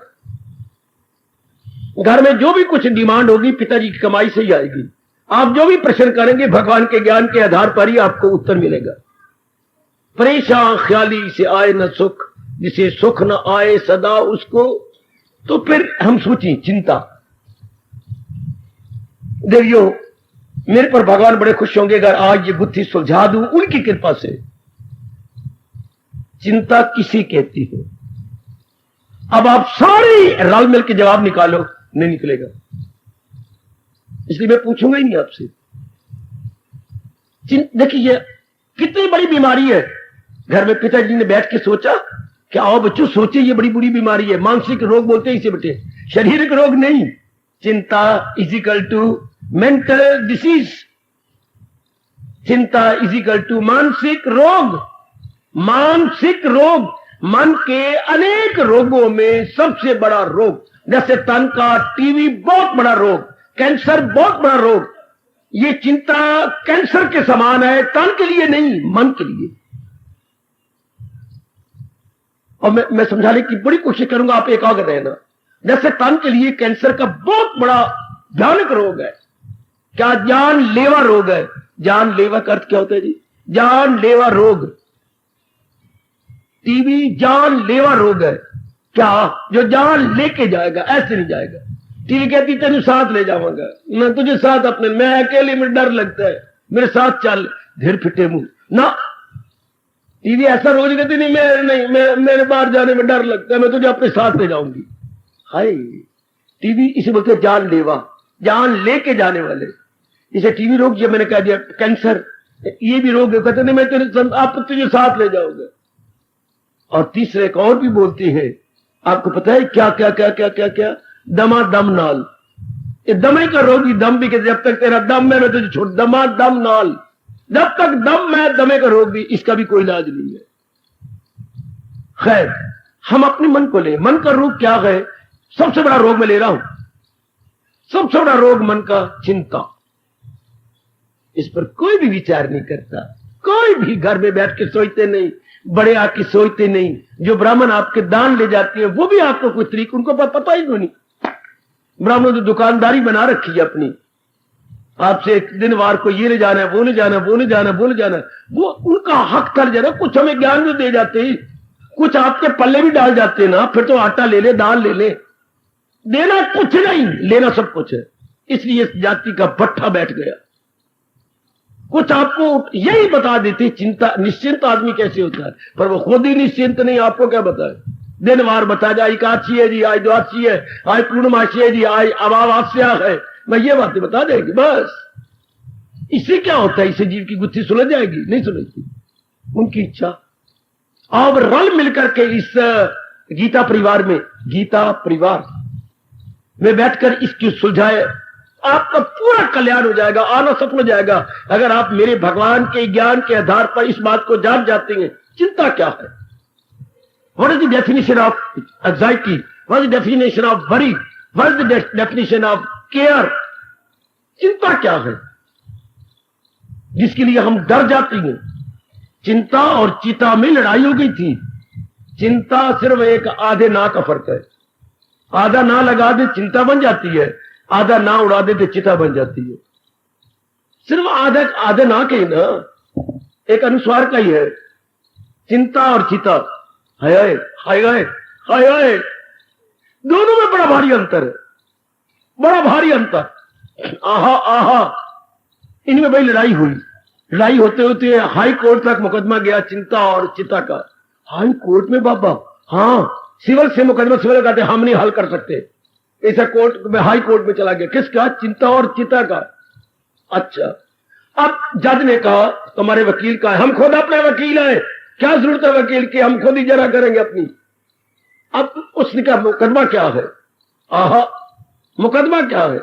घर में जो भी कुछ डिमांड होगी पिताजी की कमाई से ही आएगी। आप जो भी प्रश्न करेंगे भगवान के ज्ञान के आधार पर ही आपको उत्तर मिलेगा। परेशान ख्याली से आए न सुख, जिसे सुख न आए सदा उसको। तो फिर हम सोचें, चिंता। देवियों, मेरे पर भगवान बड़े खुश होंगे अगर आज ये गुत्थी सुलझा दूं उनकी कृपा से। चिंता किसी कहती है? अब आप सारी रल मिल के जवाब निकालो, नहीं निकलेगा, इसलिए मैं पूछूंगा ही नहीं आपसे। देखिए कितनी बड़ी बीमारी है। घर में पिताजी ने बैठ के सोचा कि आओ बच्चों सोचे, ये बड़ी बुरी बीमारी है, मानसिक रोग बोलते हैं इसे बेटे, शारीरिक रोग नहीं। चिंता इजिकल टू मेंटल डिसीज, चिंता इजिकल टू मानसिक रोग। मानसिक रोग मन के अनेक रोगों में सबसे बड़ा रोग। जैसे तन का टीवी बहुत बड़ा रोग, कैंसर बहुत बड़ा रोग, ये चिंता कैंसर के समान है, तन के लिए नहीं, मन के लिए। और मैं समझाने की बड़ी कोशिश करूंगा, आप एकाग्र रहना। जैसे तन के लिए कैंसर का बहुत बड़ा भयानक रोग है, क्या जानलेवा रोग है। जानलेवा का अर्थ क्या होता है जी? जानलेवा रोग। टीबी जानलेवा रोग है, क्या? जो जान लेके जाएगा, ऐसे नहीं जाएगा। टीबी कहती तेन साथ ले जाऊंगा, मैं तुझे साथ अपने, मैं अकेले में डर लगता है, मेरे साथ चल, धीर फिटे मुंह ना। टीबी ऐसा रोज कहती नहीं, मेरे बाहर जाने में डर लगता है, मैं तुझे अपने साथ ले जाऊंगी। हाय, टीबी इसे बोलते जानलेवा, जान लेके जाने वाले। इसे टीबी रोग, ये मैंने कह दिया, कैंसर ये भी रोग है, कहते नहीं मैं तुझे साथ ले जाऊंगा। और तीसरे एक और भी बोलती है, आपको पता है क्या क्या क्या क्या क्या क्या? दमा दम नाल। ये दमे का रोगी दम भी कहते, जब तक तेरा दम है मैं तुझे छोड़, दमा दम नाल, जब तक दम है दमे का रोग भी, इसका भी कोई इलाज नहीं है। खैर, हम अपने मन को ले, मन का रोग क्या है? सबसे बड़ा रोग मैं ले रहा हूं, सबसे बड़ा रोग मन का चिंता। इस पर कोई भी विचार नहीं करता, कोई भी घर में बैठ के सोचते नहीं, बड़े आके सोचते नहीं। जो ब्राह्मण आपके दान ले जाते हैं वो भी आपको कोई तरीक, उनको पता ही नहीं। ब्राह्मणों ने दुकानदारी बना रखी है अपनी, आपसे एक दिन वार को ये ले जाना है, वो ले जाना है, वो ले जाना है, वो ले जाना है, वो उनका हक कर जा रहा है। कुछ हमें ज्ञान भी दे जाते हैं, कुछ आपके पल्ले भी डाल जाते हैं ना, फिर तो आटा ले ले, दाल ले ले, देना कुछ नहीं, लेना सब कुछ है। इसलिए इस जाति का भट्ठा बैठ गया। कुछ आपको यही बता देते चिंता, निश्चिंत आदमी कैसे होता है, पर वो खुद ही निश्चिंत नहीं, आपको क्या बताए। दिन वार बता जाए, एकादशी है जी, आज द्वादशी है, आज पूर्णमासी है जी, आज अमावस्या है, मैं ये बातें बता देगी बस। इससे क्या होता है? इससे जीव की गुत्थी सुलझ जाएगी? नहीं सुलझती। उनकी इच्छा। अब रल मिलकर के इस गीता परिवार में बैठकर इसकी सुलझाए, आपका पूरा कल्याण हो जाएगा, आना सफल हो जाएगा। अगर आप मेरे भगवान के ज्ञान के आधार पर इस बात को जान जाते हैं, चिंता क्या है, what is the definition of anxiety, what is the definition of worry, what is the definition of care. चिंता क्या है जिसके लिए हम डर जाते हैं। चिंता और चिता में लड़ाई हो गई थी। चिंता सिर्फ एक आधे ना का फर्क है। आधा ना लगा दे चिंता बन जाती है, आधा ना उड़ा दे तो चिता बन जाती है। सिर्फ आधे ना के ही ना, एक अनुस्वार का ही है। चिंता और चिता, हाय हाय हाय हाय हाय, दोनों में बड़ा भारी अंतर है, बड़ा भारी अंतर। आहा आहा, इनमें भाई लड़ाई हुई। लड़ाई होते होते हाई कोर्ट तक मुकदमा गया चिंता और चिता का। हाई कोर्ट में बाबा, हाँ, सिविल से मुकदमा, सिविल कहते हम नहीं हल कर सकते, ऐसा कोर्ट में, हाई कोर्ट में चला गया। किसका? चिंता और चिता का। अच्छा, अब जज ने कहा तुम्हारे वकील का है। हम खुद अपने वकील हैं, क्या जरूरत है वकील की, हम खुद ही जरा करेंगे अपनी। अब उसने कहा मुकदमा क्या है? आहा, मुकदमा क्या है?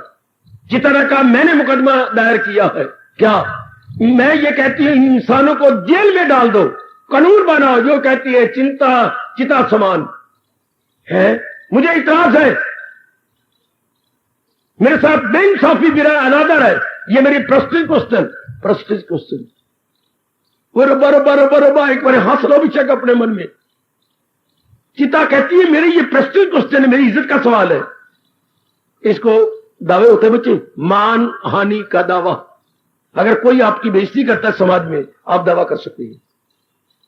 चिता ने कहा मैंने मुकदमा दायर किया है। क्या? मैं ये कहती हूं इंसानों को जेल में डाल दो, कानून बनाओ जो कहती है चिंता चिता समान है। मुझे इतराज है, मेरे साथ बेइंसाफी भी रहा, अनादर है। ये मेरी प्रस्तुत क्वेश्चन बरोबर एक बार हंस लो बेशक अपने मन में। चिता कहती है मेरी ये प्रस्तुत क्वेश्चन है, मेरी इज्जत का सवाल है। इसको दावे होते हैं बच्चे, मान हानि का दावा। अगर कोई आपकी बेइज्जती करता है समाज में, आप दावा कर सकते हैं,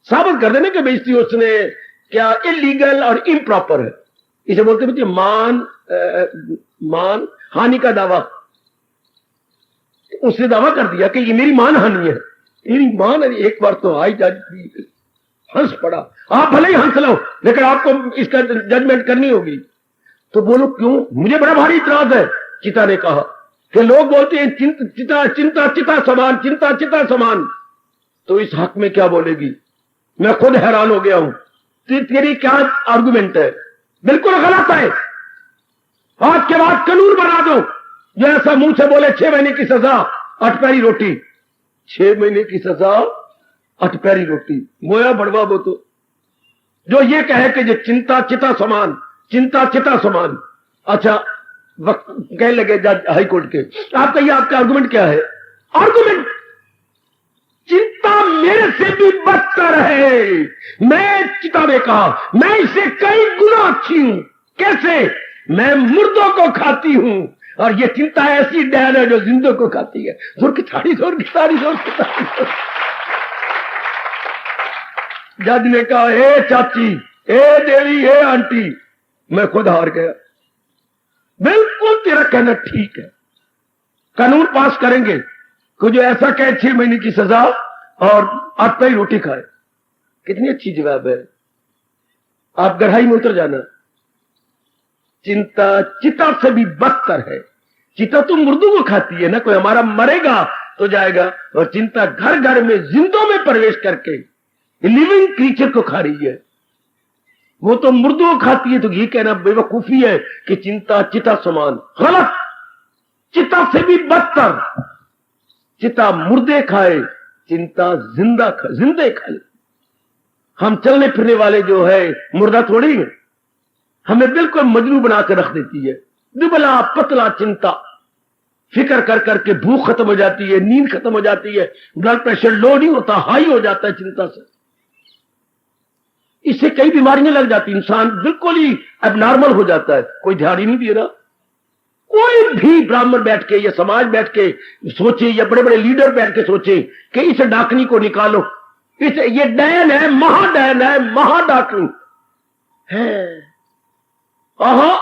साबित कर देने कि बेइज्जती उसने क्या इलीगल और इम्प्रॉपर है। इसे बोलते बच्चे मान हानि का दावा। उसने दावा कर दिया कि ये मेरी मान हानि है, मेरी मान। एक बार तो आई जज हंस पड़ा। आप भले ही हंस लो, लेकिन आपको इसका जजमेंट करनी होगी। तो बोलो क्यों? मुझे बड़ा भारी इतराज है। चिता ने कहा कि लोग बोलते हैं चिंता समान, चिंता चिता समान, तो इस हक में क्या बोलेगी? मैं खुद हैरान हो गया हूं। तेरी क्या आर्गुमेंट है? बिल्कुल गलत है। आज के बाद कानून बना दो जो ऐसा मुंह से बोले 6 महीने की सजा, 8 पैरी रोटी। 6 महीने की सजा, 8 पैरी रोटी, मोया बड़वा वो तो जो ये कहे कि जो चिंता चिता समान, चिंता चिता समान। अच्छा, वक्त कहने लगे जज हाई कोर्ट के, आप कहिए आपका आर्गुमेंट क्या है? आर्गुमेंट, चिंता मेरे से भी बदतर है। मैं, चिता ने कहा, मैं इससे कई गुना अच्छी हूं। कैसे? मैं मुर्दों को खाती हूं और ये चिंता ऐसी डैन है जो जिंदों को खाती है। जोर की ताड़ी, जोर की ताड़ी, जोर की ताड़ी। जज ने कहा ए चाची, ए देवी, ए आंटी, मैं खुद हार गया। बिल्कुल तेरा कहना ठीक है, कानून पास करेंगे कि जो ऐसा कहे 6 महीने की सजा और 8 पैरी रोटी खाए। कितनी अच्छी जवाब है। आप गहराई में उतर जाना। चिंता चिता से भी बदतर है। चिता तो मुर्दों को खाती है ना, कोई हमारा मरेगा तो जाएगा, और चिंता घर घर में जिंदों में प्रवेश करके लिविंग क्रीचर को खा रही है। वो तो मुर्दों को खाती है। तो ये कहना बेवकूफी है कि चिंता चिता समान, गलत। चिता से भी बदतर। चिता मुर्दे खाए, चिंता जिंदे खाए। हम चलने फिरने वाले जो है मुर्दा थोड़ी है, हमें बिल्कुल मजनू बनाकर रख देती है। दुबला पतला चिंता, फिक्र कर करके भूख खत्म हो जाती है, नींद खत्म हो जाती है, ब्लड प्रेशर लो नहीं होता, हाई हो जाता है चिंता से। इससे कई बीमारियां लग जाती, इंसान बिल्कुल ही एबनॉर्मल हो जाता है, कोई ध्यान ही नहीं दे रहा। कोई भी ब्राह्मण बैठ के या समाज बैठ के सोचे, या बड़े बड़े लीडर बैठ के सोचे कि इस डाकनी को निकालो, ये डैन है, महाडैन है, महाडाकनी है। आहा,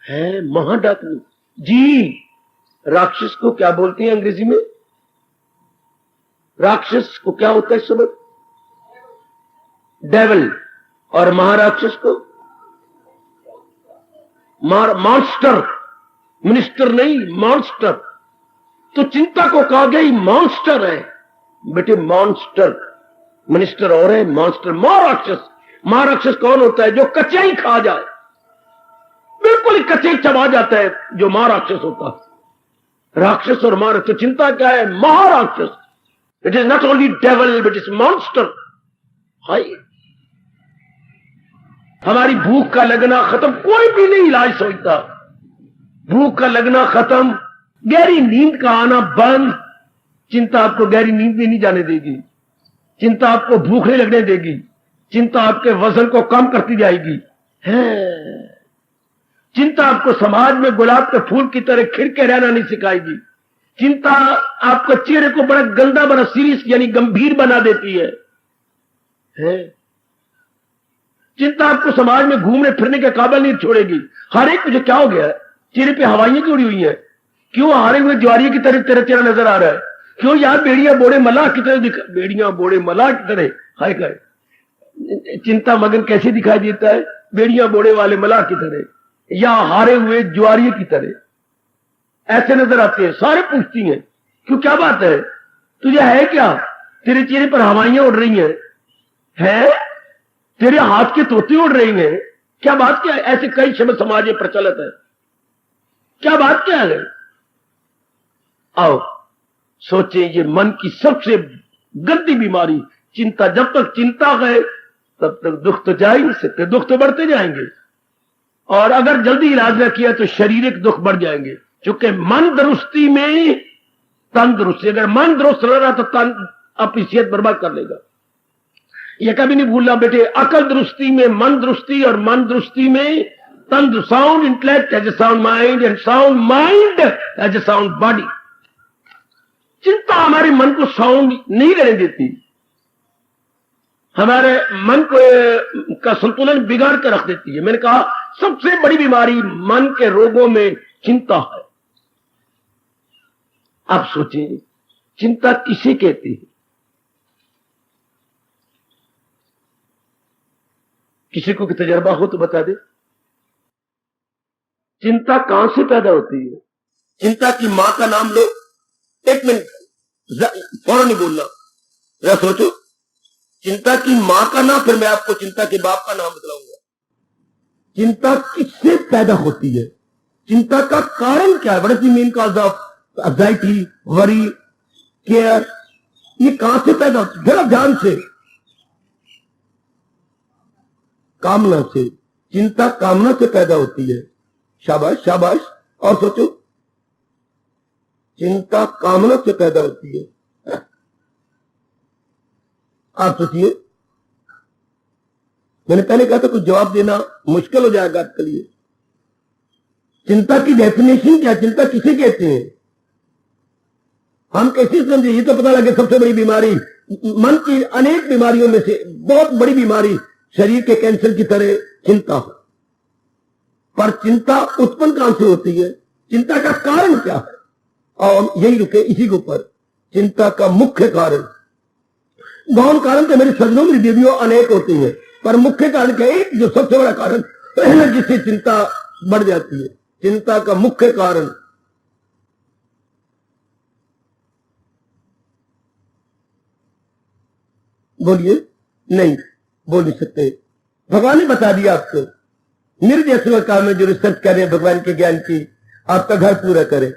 है महाडाकनी जी। राक्षस को क्या बोलते हैं अंग्रेजी में? राक्षस को क्या होता है इस समय? डेविल। और महाराक्षस को मॉन्स्टर। मिनिस्टर नहीं, मॉन्स्टर। तो चिंता को कहा गया मॉन्स्टर है, बेटे मॉन्स्टर, मिनिस्टर और है मॉन्स्टर, महाराक्षस। महाराक्षस कौन होता है? जो कच्चा ही खा जाए, बिल्कुल ही कच्चे चबा जाता है, जो महाराक्षस होता है। राक्षस और महाराक्षस, तो चिंता क्या है? महाराक्षस। It is not only devil but is monster. हाई हमारी भूख का लगना खत्म, कोई भी नहीं इलाज सोचता। भूख का लगना खत्म, गहरी नींद का आना बंद। चिंता आपको गहरी नींद भी नहीं जाने देगी, चिंता आपको भूख नहीं लगने देगी, चिंता आपके वजन को कम करती जाएगी है। चिंता आपको समाज में गुलाब के फूल की तरह खिड़के रहना नहीं सिखाएगी। चिंता आपको चेहरे को बड़ा गंदा, बड़ा सीरियस यानी गंभीर बना देती है। चिंता आपको समाज में घूमने फिरने के काबिल नहीं छोड़ेगी। हर एक मुझे क्या हो गया है? चेहरे पे हवाइयां क्यों उड़ी हुई है? क्यों हारे हुए ज्वारी की तरह तेरा चेहरा नजर आ रहा है? क्यों यार बेड़ियां बोड़े मलाह की तरह बेड़ियां बोड़े मलाह की तरह? हाय काय चिंता मगन कैसे दिखाई देता है? बेड़ियां बोड़े वाले मलाह की तरह या हारे हुए ज्वारी की तरह ऐसे नजर आते हैं। सारे पूछती हैं क्यों, क्या बात है, तुझे है क्या? तेरे चेहरे पर हवाइयां उड़ रही हैं, तेरे हाथ के तोते उड़ रही हैं, क्या बात क्या है? ऐसे कई शब्द समाज में प्रचलित है, क्या बात क्या है? आओ सोचें, ये मन की सबसे गंदी बीमारी चिंता। जब तक चिंता है तब तक दुख तो जा ही नहीं सकते, दुख तो बढ़ते जाएंगे। और अगर जल्दी इलाज न किया तो शारीरिक दुख बढ़ जाएंगे, क्योंकि मन दुरुस्ती में तंदुरुस्ती। अगर मन दुरुस्त रह रहा तो तन अपनी सेहत बर्बाद कर लेगा। यह कभी नहीं भूलना बेटे, अकल दुरुस्ती में मन दुरुस्ती और मन दुरुस्ती में तंदुरुस्ती। Sound intellect as a sound mind and sound mind as a sound body. चिंता हमारे मन को साउंड नहीं रहने देती, हमारे मन को का संतुलन बिगाड़ कर रख देती है। मैंने कहा सबसे बड़ी बीमारी मन के रोगों में चिंता है। आप सोचें, चिंता किसे कहती है? किसी को तजर्बा हो तो बता दे। चिंता कहां से पैदा होती है? चिंता की मां का नाम लो, एक मिनट फौरन नहीं बोलना, जरा सोचो। चिंता की मां का नाम, फिर मैं आपको चिंता के बाप का नाम बतलाऊंगा। चिंता किससे पैदा होती है? चिंता का कारण क्या है? What is the main cause of anxiety, worry, care? ये कहां से पैदा होती है? जरा ध्यान से। कामना से। चिंता कामना से पैदा होती है। शाबाश शाबाश। और सोचो, चिंता कामना से पैदा होती है। आप सोचिए, मैंने पहले कहा था कुछ जवाब देना मुश्किल हो जाएगा आपके लिए। चिंता की डेफिनेशन क्या? चिंता किसे कहते हैं? हम कैसे समझे? ये तो पता लगे सबसे बड़ी बीमारी, मन की अनेक बीमारियों में से बहुत बड़ी बीमारी शरीर के कैंसर की तरह चिंता हो। पर चिंता उत्पन्न कहां से होती है? चिंता का कारण क्या है? और यही रुके इसी के ऊपर। चिंता का मुख्य कारण, गौण कारण तो मेरे सजनों में देवियों अनेक होती है, पर मुख्य कारण क्या है? जो सबसे बड़ा कारण जिससे चिंता बढ़ जाती है, चिंता का मुख्य कारण बोलिए। नहीं बोल नहीं सकते। भगवान ने बता दिया आपको। मेरे जैसे काम में जो रिसर्च करें भगवान के ज्ञान की, आपका घर पूरा करें।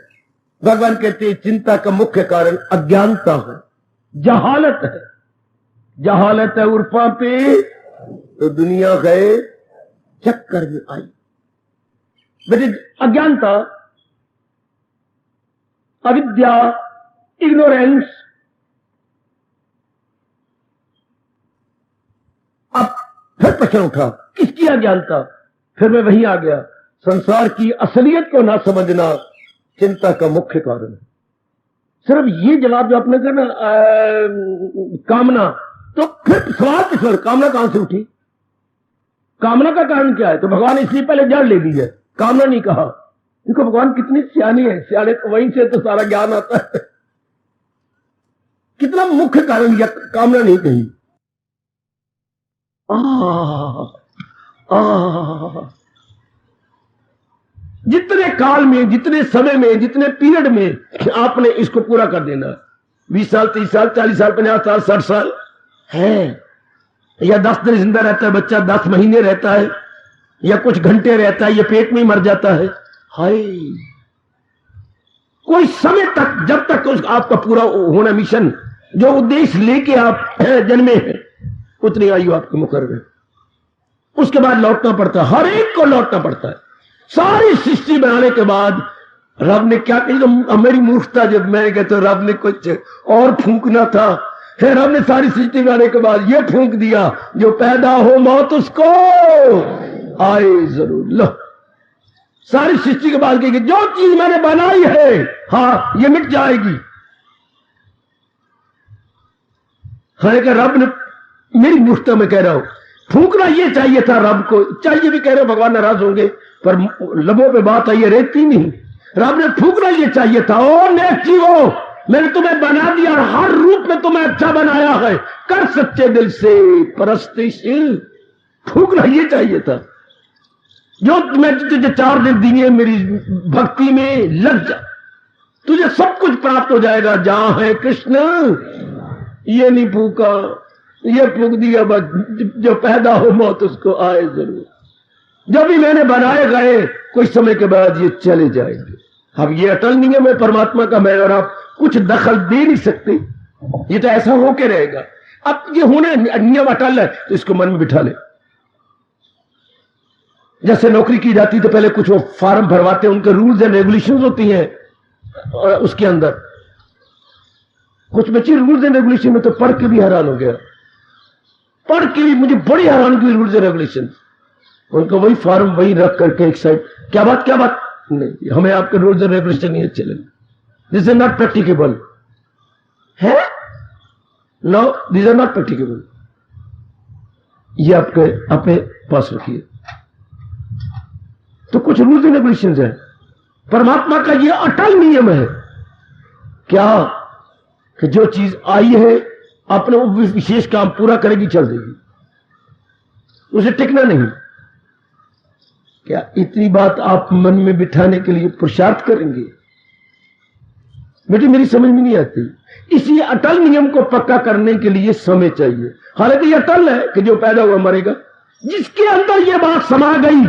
भगवान कहते हैं चिंता का मुख्य कारण अज्ञानता है, जहालत है। जहालत है उर्फा पे तो दुनिया गए चक्कर में आई। बेटे अज्ञानता, अविद्या, इग्नोरेंस। अब फिर प्रश्न उठा, किसकी अज्ञानता? फिर मैं वहीं आ गया, संसार की असलियत को ना समझना चिंता का मुख्य कारण है। सिर्फ ये जवाब जो आपने करना कामना, तो फिर सवाल किस? कामना कहां से उठी? कामना का कारण क्या है? तो भगवान इसलिए पहले जड़ ले ली है, कामना नहीं कहा। देखो भगवान कितनी सियानी है, सियाने तो वहीं से तो सारा ज्ञान आता है। कितना मुख्य कारण या कामना नहीं कही। जितने काल में, जितने समय में, जितने पीरियड में आपने इसको पूरा कर देना। 20 साल, 30 साल, 40 साल, 50 साल, 60 साल है, या 10 दिन जिंदा रहता है बच्चा, 10 महीने रहता है, या कुछ घंटे रहता है, या पेट में ही मर जाता है। हाय, कोई समय तक, जब तक आपका पूरा होना मिशन, जो उद्देश्य लेके आप जन्मे हैं, उतनी आयु आपको मुकर्रर है। उसके बाद लौटना पड़ता है, हर एक को लौटना पड़ता है। सारी सृष्टि बनाने के बाद रब ने क्या कही, तो मेरी मूर्खता, जब मैंने कहता रब ने कुछ और फूंकना था, फिर रब ने सारी सृष्टि बनाने के बाद ये फूंक दिया, जो पैदा हो मौत उसको आए जरूर। लो, सारी सृष्टि के बाद कहेगी जो चीज मैंने बनाई है, हाँ ये मिट जाएगी। हालांकि रब ने, मेरी मूर्खता में कह रहा हूं, फूंकना ये चाहिए था रब को, चाहिए भी कह रहे हो, भगवान नाराज होंगे, पर लबों पे बात आई है, रहती नहीं। रब ने फूंकना ये चाहिए था, ओ नेक जीवो, मैंने तुम्हें बना दिया, हर रूप में तुम्हें अच्छा बनाया है, कर सच्चे दिल से परस्तिश। फूंकना ये चाहिए था, जो मैं तुझे 4 दिन दिए मेरी भक्ति में लग जा, तुझे सब कुछ प्राप्त हो जाएगा। जहां है कृष्ण, ये नहीं फूका, ये फूक दिया बस, जो पैदा हो मौत उसको आए जरूर। जब भी मैंने बनाए गए, कुछ समय के बाद ये चले जाएंगे। अब ये अटल नियम है परमात्मा का, मैं और आप कुछ दखल दे नहीं सकते, ये तो ऐसा होके रहेगा। अब ये होने नियम अटल है, तो इसको मन में बिठा ले। जैसे नौकरी की जाती तो पहले कुछ वो फॉर्म भरवाते हैं, उनके रूल्स एंड रेगुलेशंस होती हैं, और उसके अंदर कुछ बच्चे रूल्स एंड रेगुलेशन में तो पढ़ के भी हैरान हो गया, पढ़ के भी मुझे बड़ी हैरान की रूल्स एंड रेगुलेशन। उनको वही फॉर्म वही रख करके एक साइड, क्या बात नहीं, हमें आपके रूल्स एंड रेगुलेशन नहीं अच्छे लगे, दिस इज नॉट प्रैक्टिकेबल है, no this are not practicable, ये आपके अपने पास रखिए। तो कुछ रूल्स एंड रेगुलेशन है, परमात्मा का ये अटल नियम है क्या, कि जो चीज आई है अपने विशेष काम पूरा करेगी, चल देगी, उसे टिकना नहीं। क्या इतनी बात आप मन में बिठाने के लिए पुरुषार्थ करेंगे? बेटी मेरी समझ में नहीं आती। इसी अटल नियम को पक्का करने के लिए समय चाहिए। हालांकि यह अटल है कि जो पैदा हुआ मरेगा, जिसके अंदर यह बात समा गई,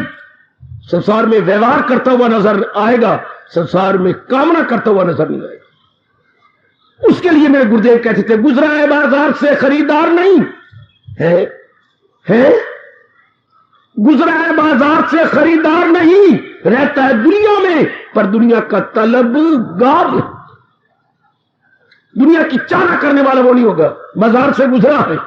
संसार में व्यवहार करता हुआ नजर आएगा, संसार में कामना करता हुआ नजर नहीं आएगा। उसके लिए मेरे गुरुदेव कहते थे, गुजरा है बाजार से खरीदार नहीं है, गुजरा है बाजार से खरीदार नहीं, रहता है दुनिया में पर दुनिया का तलबगार, दुनिया की चाहना करने वाला वो नहीं होगा। बाजार से गुजरा है,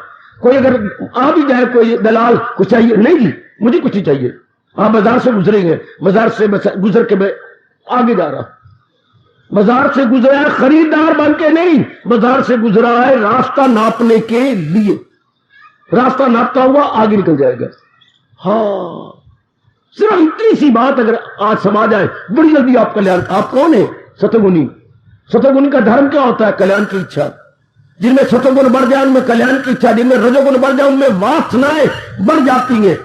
कोई अगर आ भी जाए, कोई दलाल कुछ चाहिए, नहीं जी मुझे कुछ ही चाहिए, आप बाजार से गुजरेंगे, बाजार से गुजर के मैं आगे जा रहा, बाजार से गुजरा है खरीदार बन के नहीं, बाजार से गुजरा है रास्ता नापने के लिए, रास्ता नापता हुआ आगे निकल जाएगा। हाँ, सिर्फ इतनी सी बात अगर आज समा जाए, बड़ी जल्दी आप कल्याण। आप कौन है? सतगुणी। सतगुणी का धर्म क्या होता है? कल्याण की इच्छा। जिनमें सतगुण बढ़ जाए उनमें कल्याण की इच्छा, जिनमें रजोगुण बढ़ जाए उनमें वासनाएं बढ़ जाती हैं,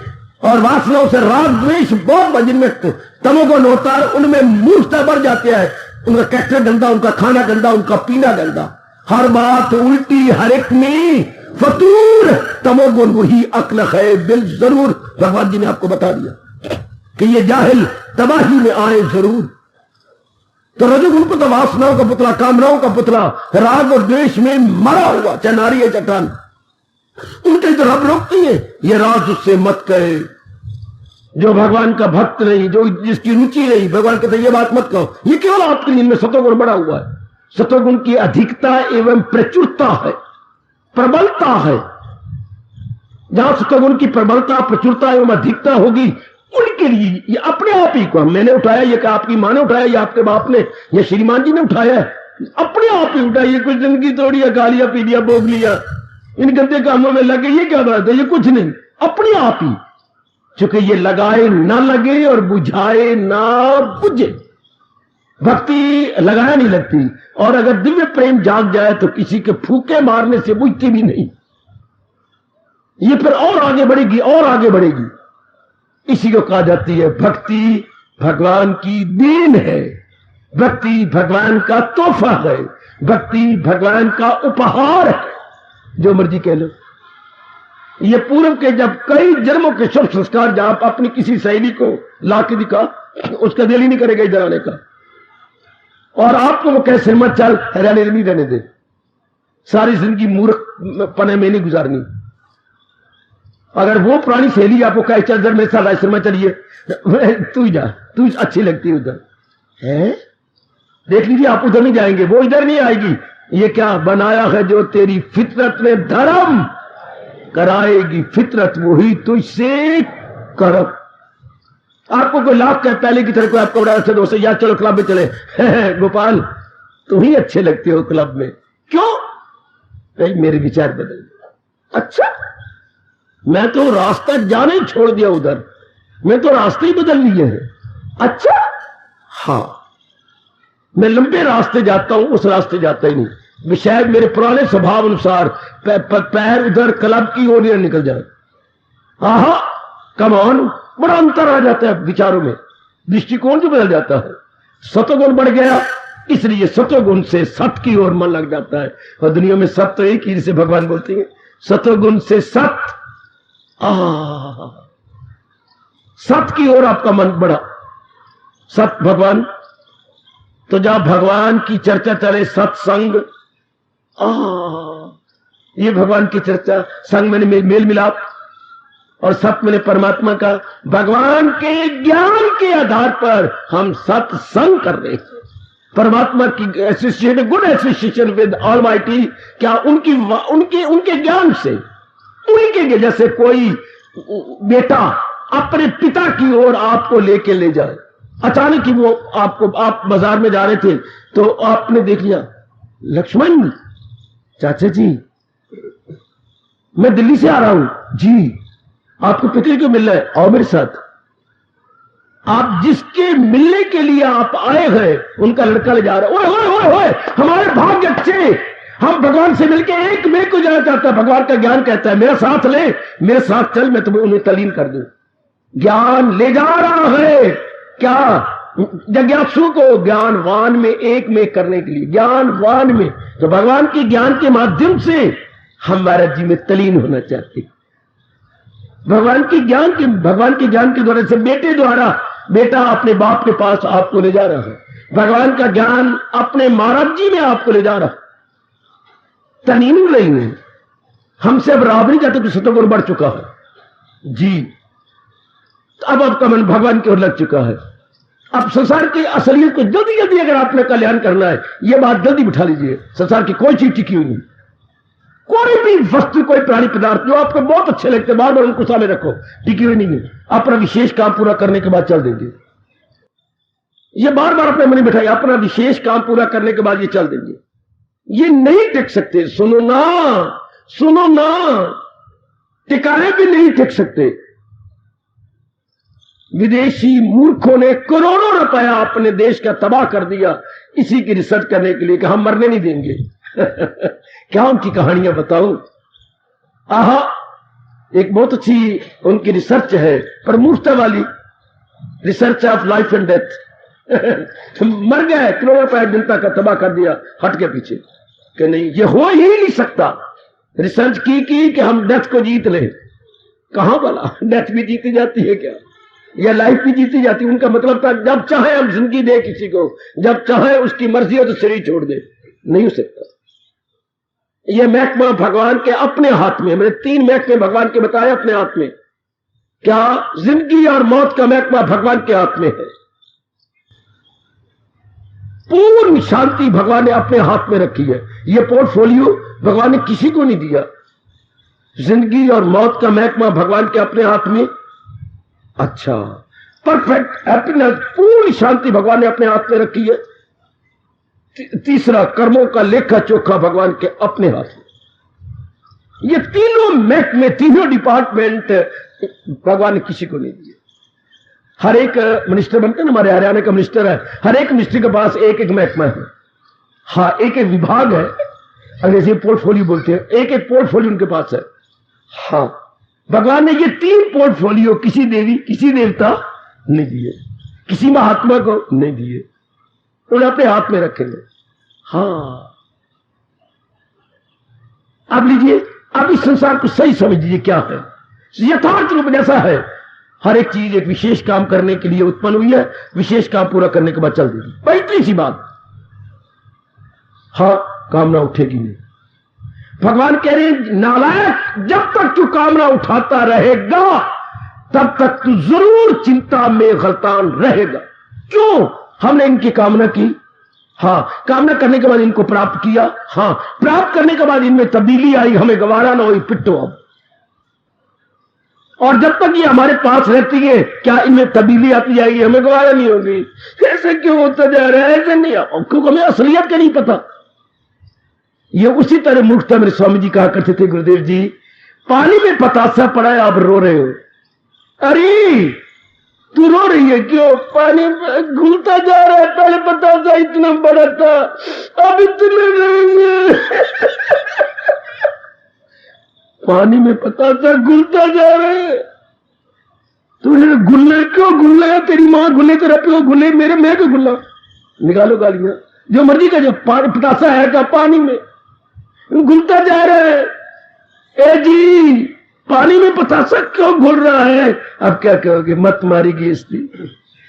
और वासनाओं से राग द्वेष बहुत, जिनमें तमोगुण होता है उनमें मूर्खता बढ़ जाती है, उनका कैरेक्टर गंदा, उनका खाना गंदा, उनका पीना गंदा, हर बात उल्टी, हर एक में फतूर। तमोगुण वही अक्ल है बिल जरूर। भगवान जी ने आपको बता दिया कि ये जाहिल तबाही में आए जरूर। तो रजोगुण को तो वासनाओं का पुतला, कामनाओं का पुतला, राग और द्वेष में मरा हुआ, चाहे नारी है चट्टान, उनके तो रब रोकती है, ये राज उससे मत कहे जो भगवान का भक्त नहीं, जो जिसकी रुचि नहीं। भगवान कहते ये बात मत कहो, ये केवल आपके लिए में सतोगुण बढ़ा हुआ है। सतोगुण की अधिकता एवं प्रचुरता है, प्रबलता है। जहां सतोगुण की प्रबलता, प्रचुरता एवं अधिकता होगी, उनके लिए ये अपने आप ही को, मैंने उठाया, ये क्या आपकी मां ने उठाया, या आपके बाप ने, या श्रीमान जी ने उठाया, अपने आप ही उठाया। ये कुछ जिंदगी तोड़ी है, खा लिया, पी लिया, भोग लिया, इन गंदे कामों में लगे, ये क्या बात है? ये कुछ नहीं, अपने आप ही। चूंकि ये लगाए ना लगे और बुझाए ना बुझे, भक्ति लगाया नहीं लगती, और अगर दिव्य प्रेम जाग जाए तो किसी के फूके मारने से बुझती भी नहीं, ये फिर और आगे बढ़ेगी और आगे बढ़ेगी। इसी को कहा जाती है भक्ति भगवान की देन है, भक्ति भगवान का तोहफा है। भक्ति भगवान का उपहार है, जो मर्जी कह लो। ये पूर्व के जब कई जन्मों के शुभ संस्कार जहां आप अपनी किसी सहेली को ला के दिखा, उसका दिल ही नहीं करेगा इधर आने का, और आपको वो कहे सिनेमा चल, नहीं रहने दे, सारी जिंदगी मूर्ख पने में नहीं गुजारनी। अगर वो पुरानी सहेली आपको कहे चल जर मेरे साथ सिनेमा चलिए, तू ही जा, तू अच्छी लगती है उधर है, देख लीजिए आप उधर नहीं जाएंगे, वो इधर नहीं आएगी। ये क्या बनाया है जो तेरी फितरत में धर्म कराएगी फितरत वही तुझसे करम। आपको कोई लाख का पहले की तरह कोई आपको बड़ा अच्छा दोस्त है, या चलो क्लब में चले, गोपाल तुम ही अच्छे लगते हो क्लब में, क्यों? नहीं मेरे विचार बदल। अच्छा मैं तो रास्ता जाने छोड़ दिया उधर, मैं तो रास्ते ही बदल लिए हैं। अच्छा हाँ मैं लंबे रास्ते जाता हूं, उस रास्ते जाता ही नहीं, शायद मेरे पुराने स्वभाव अनुसार पैर उधर क्लब की ओर निकल जाए। आहा कम ऑन, बड़ा अंतर आ जाता है विचारों में, दृष्टिकोण जो बदल जाता है। सतोगुण बढ़ गया, इसलिए सतोगुण से सत की ओर मन लग जाता है। और दुनिया में सत तो एक ही, जिसे भगवान बोलते हैं सतोगुण से सत, सत की ओर आपका मन बढ़ा, सत भगवान। तो जहां भगवान की चर्चा चले, सत्संग, ये भगवान की चर्चा, संग मैंने मेल मिलाप, और सत मैंने परमात्मा का, भगवान के ज्ञान के आधार पर हम सत्संग कर रहे हैं। परमात्मा की association, good association with almighty, क्या उनके ज्ञान से, उनके जैसे कोई बेटा अपने पिता की ओर आपको लेके ले जाए। अचानक ही वो आप बाजार में जा रहे थे तो आपने देख लिया, लक्ष्मण चाचा जी मैं दिल्ली से आ रहा हूं जी, आपको पिता क्यों मिल रहा है, आओ मेरे साथ। आप जिसके मिलने के लिए आप आए हैं उनका लड़का ले जा रहा है। ओए ओए ओए, हमारे भाग्य अच्छे, हम भगवान से मिलके एक मेरे को जाना चाहता है। भगवान का ज्ञान कहता है मेरा साथ ले, मेरे साथ चल, मैं तुम्हें उन्हें तलीन कर दूं। ज्ञान ले जा रहा है क्या जिज्ञासु को ज्ञानवान में एक में करने के लिए, ज्ञानवान में। तो भगवान के ज्ञान के माध्यम से हम महाराज जी में तलीन होना चाहते हैं। भगवान के ज्ञान के द्वारा से बेटे द्वारा बेटा अपने बाप के पास आपको ले जा रहा है। भगवान का ज्ञान अपने महाराज जी में आपको ले जा रहा है। तलीन नहीं है, हमसे अब राब नहीं जाते, तो सतोगुण बढ़ चुका है जी। अब आपका मन भगवान की ओर लग चुका है। अब संसार की असलियत को जल्दी जल्दी अगर आपने कल्याण करना है, यह बात जल्दी बिठा लीजिए, संसार की कोई चीज टिकी हुई नहीं, कोई भी वस्तु, कोई प्राणी पदार्थ जो आपको बहुत अच्छे लगते बार बार उनको सामने रखो, टिकी हुई नहीं है। अपना विशेष काम पूरा करने के बाद चल देंगे, ये बार बार अपने मन में बिठाइए, अपना विशेष काम पूरा करने के बाद ये चल देंगे, ये नहीं टिक सकते। सुनो ना, टिकाने भी नहीं टिक सकते। विदेशी मूर्खों ने करोड़ों रुपया अपने देश का तबाह कर दिया इसी की रिसर्च करने के लिए कि हम मरने नहीं देंगे। क्या उनकी कहानियां बताऊं। आहा, एक बहुत अच्छी उनकी रिसर्च है, प्रमुखता वाली research of life and death. मर गए, करोड़ों रुपया जनता का तबाह कर दिया, हट के पीछे कि नहीं ये हो ही नहीं सकता। रिसर्च की कि हम डेथ को जीत ले, कहां वाला डेथ भी जीती जाती है क्या, या लाइफ भी जीती जाती है। उनका मतलब था जब चाहे हम जिंदगी दे किसी को, जब चाहे उसकी मर्जी हो तो शरीर छोड़ दे, नहीं हो सकता। यह महकमा भगवान के अपने हाथ में, मैंने 3 महकमे भगवान के बताए अपने हाथ में। क्या जिंदगी और मौत का महकमा भगवान के हाथ में है। पूर्ण शांति भगवान ने अपने हाथ में रखी है। यह पोर्टफोलियो भगवान ने किसी को नहीं दिया। जिंदगी और मौत का महकमा भगवान के अपने हाथ में। अच्छा, परफेक्ट हैप्पीनेस, पूर्ण शांति भगवान ने अपने हाथ में रखी है। तीसरा, कर्मों का लेखा चोखा भगवान के अपने हाथ में। ये तीनों महकमे, तीनों डिपार्टमेंट भगवान ने किसी को नहीं दिए। हर एक मिनिस्टर बनते हैं, हमारे हरियाणा का मिनिस्टर है, हर एक मिनिस्टर के पास एक एक महकमा है। हाँ, एक एक विभाग है, अंग्रेजी पोर्टफोलियो बोलते हैं, एक एक पोर्टफोलियो उनके पास है। हाँ, भगवान ने ये 3 पोर्टफोलियो किसी देवी, किसी देवता नहीं दिए, किसी महात्मा को नहीं दिए, उन्हें अपने हाथ में रखेंगे। हाँ, अब लीजिए, अब इस संसार को सही समझ लीजिए क्या है। यथार्थ रूप जैसा है, हर एक चीज एक विशेष काम करने के लिए उत्पन्न हुई है, विशेष काम पूरा करने के बाद चल देगी। भाई इतनी सी बात। हाँ, कामना उठेगी नहीं। भगवान कह रहे हैं नालायक, जब तक तू कामना उठाता रहेगा तब तक तू जरूर चिंता में गलतान रहेगा। क्यों? हमने इनकी कामना की, हाँ, कामना करने के बाद इनको प्राप्त किया, हाँ, प्राप्त करने के बाद इनमें तब्दीली आई, हमें गवारा ना हुई, पिट्टो अब। और जब तक ये हमारे पास रहती है, क्या इनमें तब्दीली आती जाएगी, हमें गवारा नहीं होगी। ऐसे क्यों होता जा रहा है? ऐसे नहीं, क्योंकि हमें असलियत का नहीं पता। ये उसी तरह मूर्खता मेरे स्वामी जी कहा करते थे, गुरुदेव जी, पानी में पतासा पड़ा है, आप रो रहे हो। अरे तू रो रही है क्यों? पानी घुलता जा रहा है, पहले पतासा इतना बड़ा था, अब इतने रहेंगे। पानी में पतासा घुलता जा रहा है, तूने घुलने क्यों घुलना है? तेरी माँ घुले, तेरा प्यो घुले, मैं क्यों घुलना? निकालो गालियां, जो मर्जी का, जो पतासा है का पानी में घुलता जा रहा है। ए जी, पानी में पतासा क्यों घुल रहा है? अब क्या कहोगे? मत मारेगी इसकी,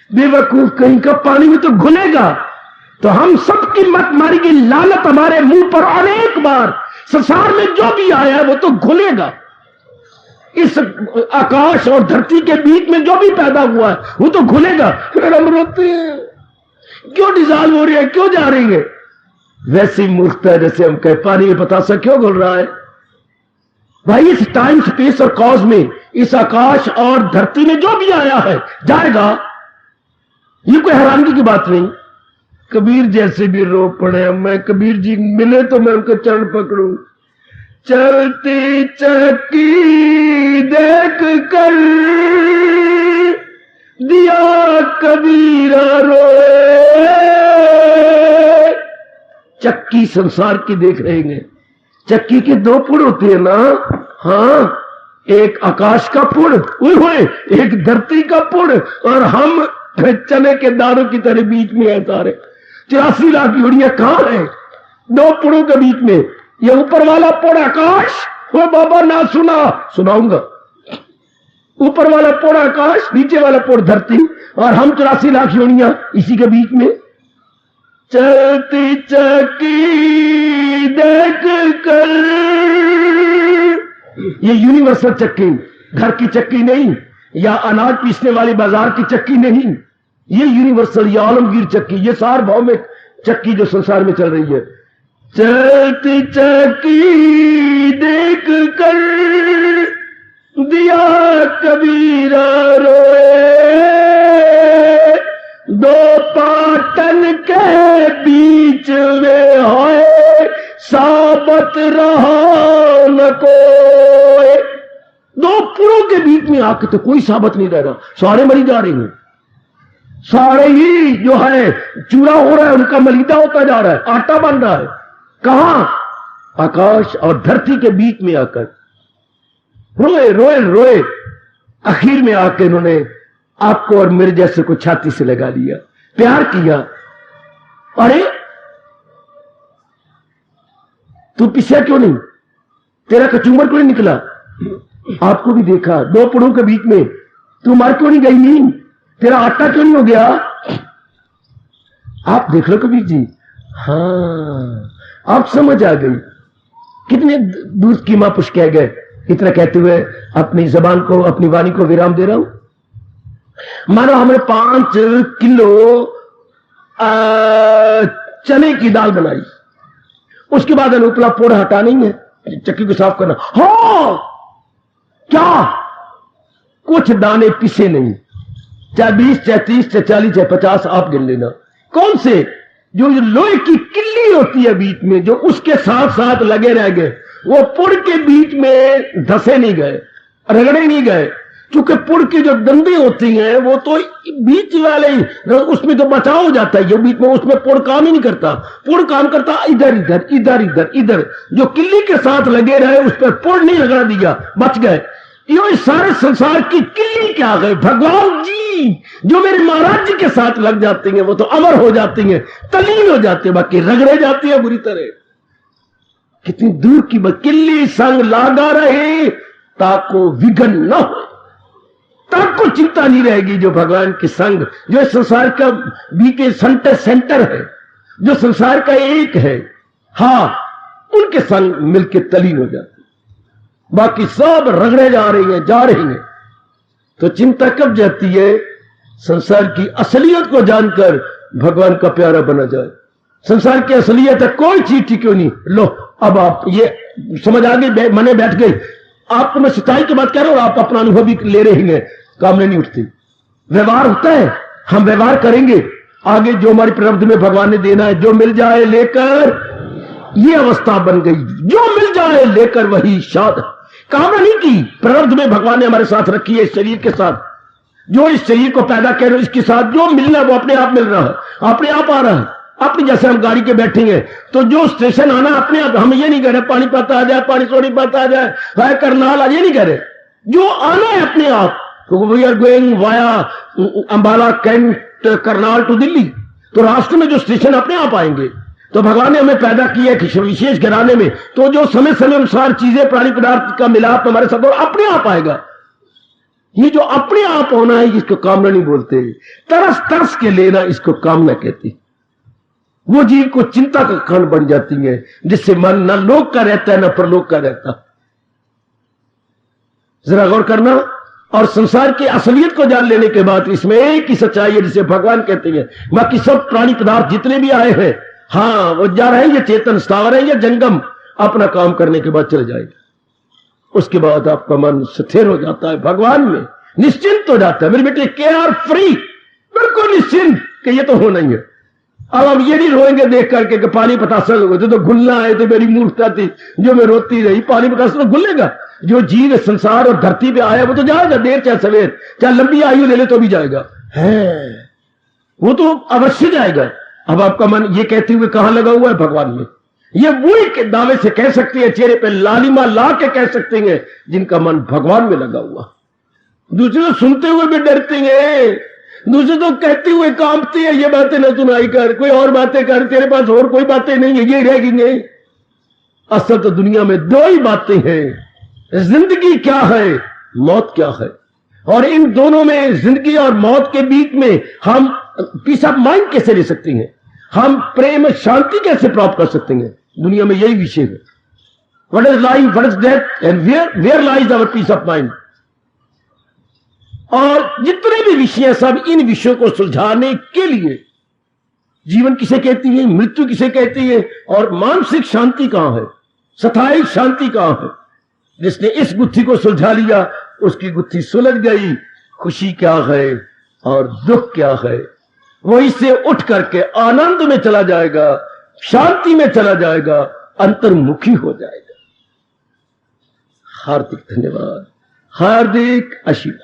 बेवकूफ कहीं का, पानी में तो घुलेगा। तो हम सबकी मत मारेगी, लानत हमारे मुंह पर अनेक बार। संसार में जो भी आया है वो तो घुलेगा। इस आकाश और धरती के बीच में जो भी पैदा हुआ है वो तो घुलेगा। फिर हम रोते हैं, क्यों डिजॉल्व हो रही है, क्यों जा रही है? वैसी मूर्खता है जैसे हम कहे पानी में पतासा क्यों घुल रहा है। भाई इस टाइम स्पेस और कॉज में, इस आकाश और धरती में जो भी आया है जाएगा, ये कोई हैरानगी की बात नहीं। कबीर जैसे भी रो पड़े, मैं कबीर जी मिले तो मैं उनके चरण पकड़ूं। चलती चक्की देख कर दिया कबीरा रोए। चक्की संसार की देख रहे हैं, चक्की के दो पुड़ होते हैं ना, हाँ, एक आकाश का पुड़, एक धरती का पुड़, और हम चने के दानों की तरह बीच में है सारे। 84 लाख यूनिया कहां है? दो पुड़ों के बीच में। ये ऊपर वाला पुड़ आकाश, वो बाबा ना सुना, सुनाऊंगा। ऊपर वाला पुड़ आकाश, नीचे वाला पुड़ धरती, और हम 84 लाख यूनिया इसी के बीच में। चलती चक्की देख कर, ये यूनिवर्सल चक्की, घर की चक्की नहीं, या अनाज पीसने वाली बाजार की चक्की नहीं, ये यूनिवर्सल, ये आलमगीर चक्की, ये सार्वभौमिक चक्की जो संसार में चल रही है। चलती चक्की देख कर दिया कबीरा रोए। दो पाटन के बीच में होए, साबत रहा न कोई। दो पुरों के बीच में आके तो कोई साबत नहीं रह रहा, सारे मरी जा रहे हैं। सारे ही जो है चूरा हो रहा है, उनका मलीदा होता जा रहा है, आटा बन रहा है। कहां? आकाश और धरती के बीच में आकर रोए रोए रोए। आखिर में आकर इन्होंने आपको और मेरे जैसे को छाती से लगा लिया, प्यार किया। अरे तू पिछा क्यों नहीं? तेरा कचूमर क्यों नहीं निकला? आपको भी देखा, दो पुड़ों के बीच में तू मर क्यों नहीं गई? नहीं, तेरा आटा क्यों नहीं हो गया? आप देख लो कबीर जी। हाँ, आप समझ आ गई। कितने दूध की मां पुष्ट कह गए। इतना कहते हुए अपनी जबान को, अपनी वाणी को विराम दे रहा हूं। मानो हमने 5 किलो चने की दाल बनाई, उसके बाद उपला पोड़ हटा नहीं है, चक्की को साफ करना। हाँ, क्या कुछ दाने पिसे नहीं, चाहे 20, चाहे 30, चाहे 40, चाहे 50, आप गिन लेना। कौन से? जो लोहे की किल्ली होती है बीच में, जो उसके साथ साथ लगे रह गए, वो पुड़ के बीच में धसे नहीं गए, रगड़े नहीं गए। क्योंकि पुड़ की जो डंडी होती हैं वो तो बीच वाले, उसमें तो बचाव हो जाता है, जो बीच में, उसमें पुड़ काम ही नहीं करता। पुड़ काम करता इधर इधर इधर इधर इधर, जो किल्ली के साथ लगे रहे उस पर पुड़ नहीं लगा दिया, बच गए। ये सारे संसार की किल्ली क्या गए? भगवान जी जो मेरे महाराज जी के साथ लग जाती हैं वो तो अमर हो जाती हैं, तलीन हो जाती है, बाकी रगड़े जाती है बुरी तरह। कितनी दूर की बात। किल्ली संग लागा रहे ताको विघन न हो, ताको चिंता नहीं रहेगी। जो भगवान के संग, जो संसार का बीके सेंटर है, जो संसार का एक है, हाँ, उनके संग मिलके तलीन हो जाती। बाकी सब रगड़े जा रही हैं। तो चिंता कब जाती है? संसार की असलियत को जानकर भगवान का प्यारा बना जाए। संसार की असलियत है, कोई चीज ठीक क्यों नहीं। लो अब आप ये समझ आ गई, मने बैठ गई। आपको मैं सच्चाई की बात कह रहा हूं, आप अपना अनुभव भी ले रहे हैं। काम नहीं उठती, व्यवहार होता है, हम व्यवहार करेंगे। आगे जो हमारी प्रारब्ध में भगवान ने देना है, जो मिल जाए लेकर, ये अवस्था बन गई। जो मिल जाए लेकर वही शाद। कामना नहीं की, प्रारब्ध में भगवान ने हमारे साथ रखी है, इस शरीर के साथ। जो इस शरीर को पैदा कर रहे, इसके साथ जो मिलना है वो अपने आप मिल रहा है, अपने आप आ रहा है। अपने जैसे हम गाड़ी के बैठेंगे तो जो स्टेशन आना अपने आप, हम ये नहीं कह रहे पानीपत आ जाए, पानी सोनीपत आ जाए, करनाल आ, ये नहीं कह रहे। जो आना है अपने आप। तो we are going via Ambala, cantt, Karnal to Delhi. तो रास्ते में जो स्टेशन अपने आप आएंगे। तो भगवान ने हमें पैदा किया है विशेष घराने में, तो जो समय समय अनुसार चीजें, प्राणी पदार्थ का मिलाप हमारे साथ अपने आप आएगा। ये जो अपने आप होना है, इसको कामना नहीं बोलते। तरस तरस के लेना, इसको कामना कहती। वो जीव को चिंता का कारण बन जाती है, जिससे मन न लोक का रहता है न परलोक का रहता। जरा गौर करना। और संसार की असलियत को जान लेने के बाद इसमें एक ही सच्चाई है, जिसे भगवान कहते हैं। बाकी सब प्राणी पदार्थ जितने भी आए हैं, हाँ, वो जा रहे हैं, ये चेतन स्थावर है, ये जंगम, अपना काम करने के बाद चले जाएगा। उसके बाद आपका मन स्थिर हो जाता है, भगवान में निश्चिंत हो जाता है। मेरे बेटे केयर फ्री, बिल्कुल निश्चिंत कि ये तो होना ही है। अब हम ये नहीं रोएंगे देख करके कि पानी पतासल हो गए, तो घुलना है, तो मेरी मूर्खता थी जो मैं रोती रही। पानी पतासल घुलेगा। जो जीव संसार और धरती पे आया वो तो जाएगा, देर चाहे सवेर, चाहे लंबी आयु ले ले तो भी जाएगा है, वो तो अवश्य जाएगा। अब आपका मन ये कहते हुए कहां लगा हुआ है? भगवान में। ये वही के दावे से कह सकती है, चेहरे पे लालिमा ला के कह सकते हैं, जिनका मन भगवान में लगा हुआ। दूसरे तो सुनते हुए भी डरते हैं, दूसरे तो कहते हुए कांपते हैं, ये बातें न सुनाई कर, कोई और बातें कर, तेरे पास और कोई बातें नहीं है, ये रहेंगे। असल तो दुनिया में दो ही बातें हैं, जिंदगी क्या है, मौत क्या है। और इन दोनों में, जिंदगी और मौत के बीच में, हम पीस ऑफ माइंड कैसे ले सकते हैं, हम प्रेम शांति कैसे प्राप्त कर सकते हैं। दुनिया में यही विषय है। What is life, what is death, and where lies our peace of mind. और जितने भी विषय, सब इन विषयों को सुलझाने के लिए जीवन किसे कहती है, मृत्यु किसे कहती है, और मानसिक शांति कहां है, स्थायी शांति कहां है। जिसने इस गुत्थी को सुलझा लिया, उसकी गुत्थी सुलझ गई। खुशी क्या है और दुख क्या है, वो इससे उठ करके आनंद में चला जाएगा, शांति में चला जाएगा, अंतर्मुखी हो जाएगा। हार्दिक धन्यवाद, हार्दिक आशीर्वाद।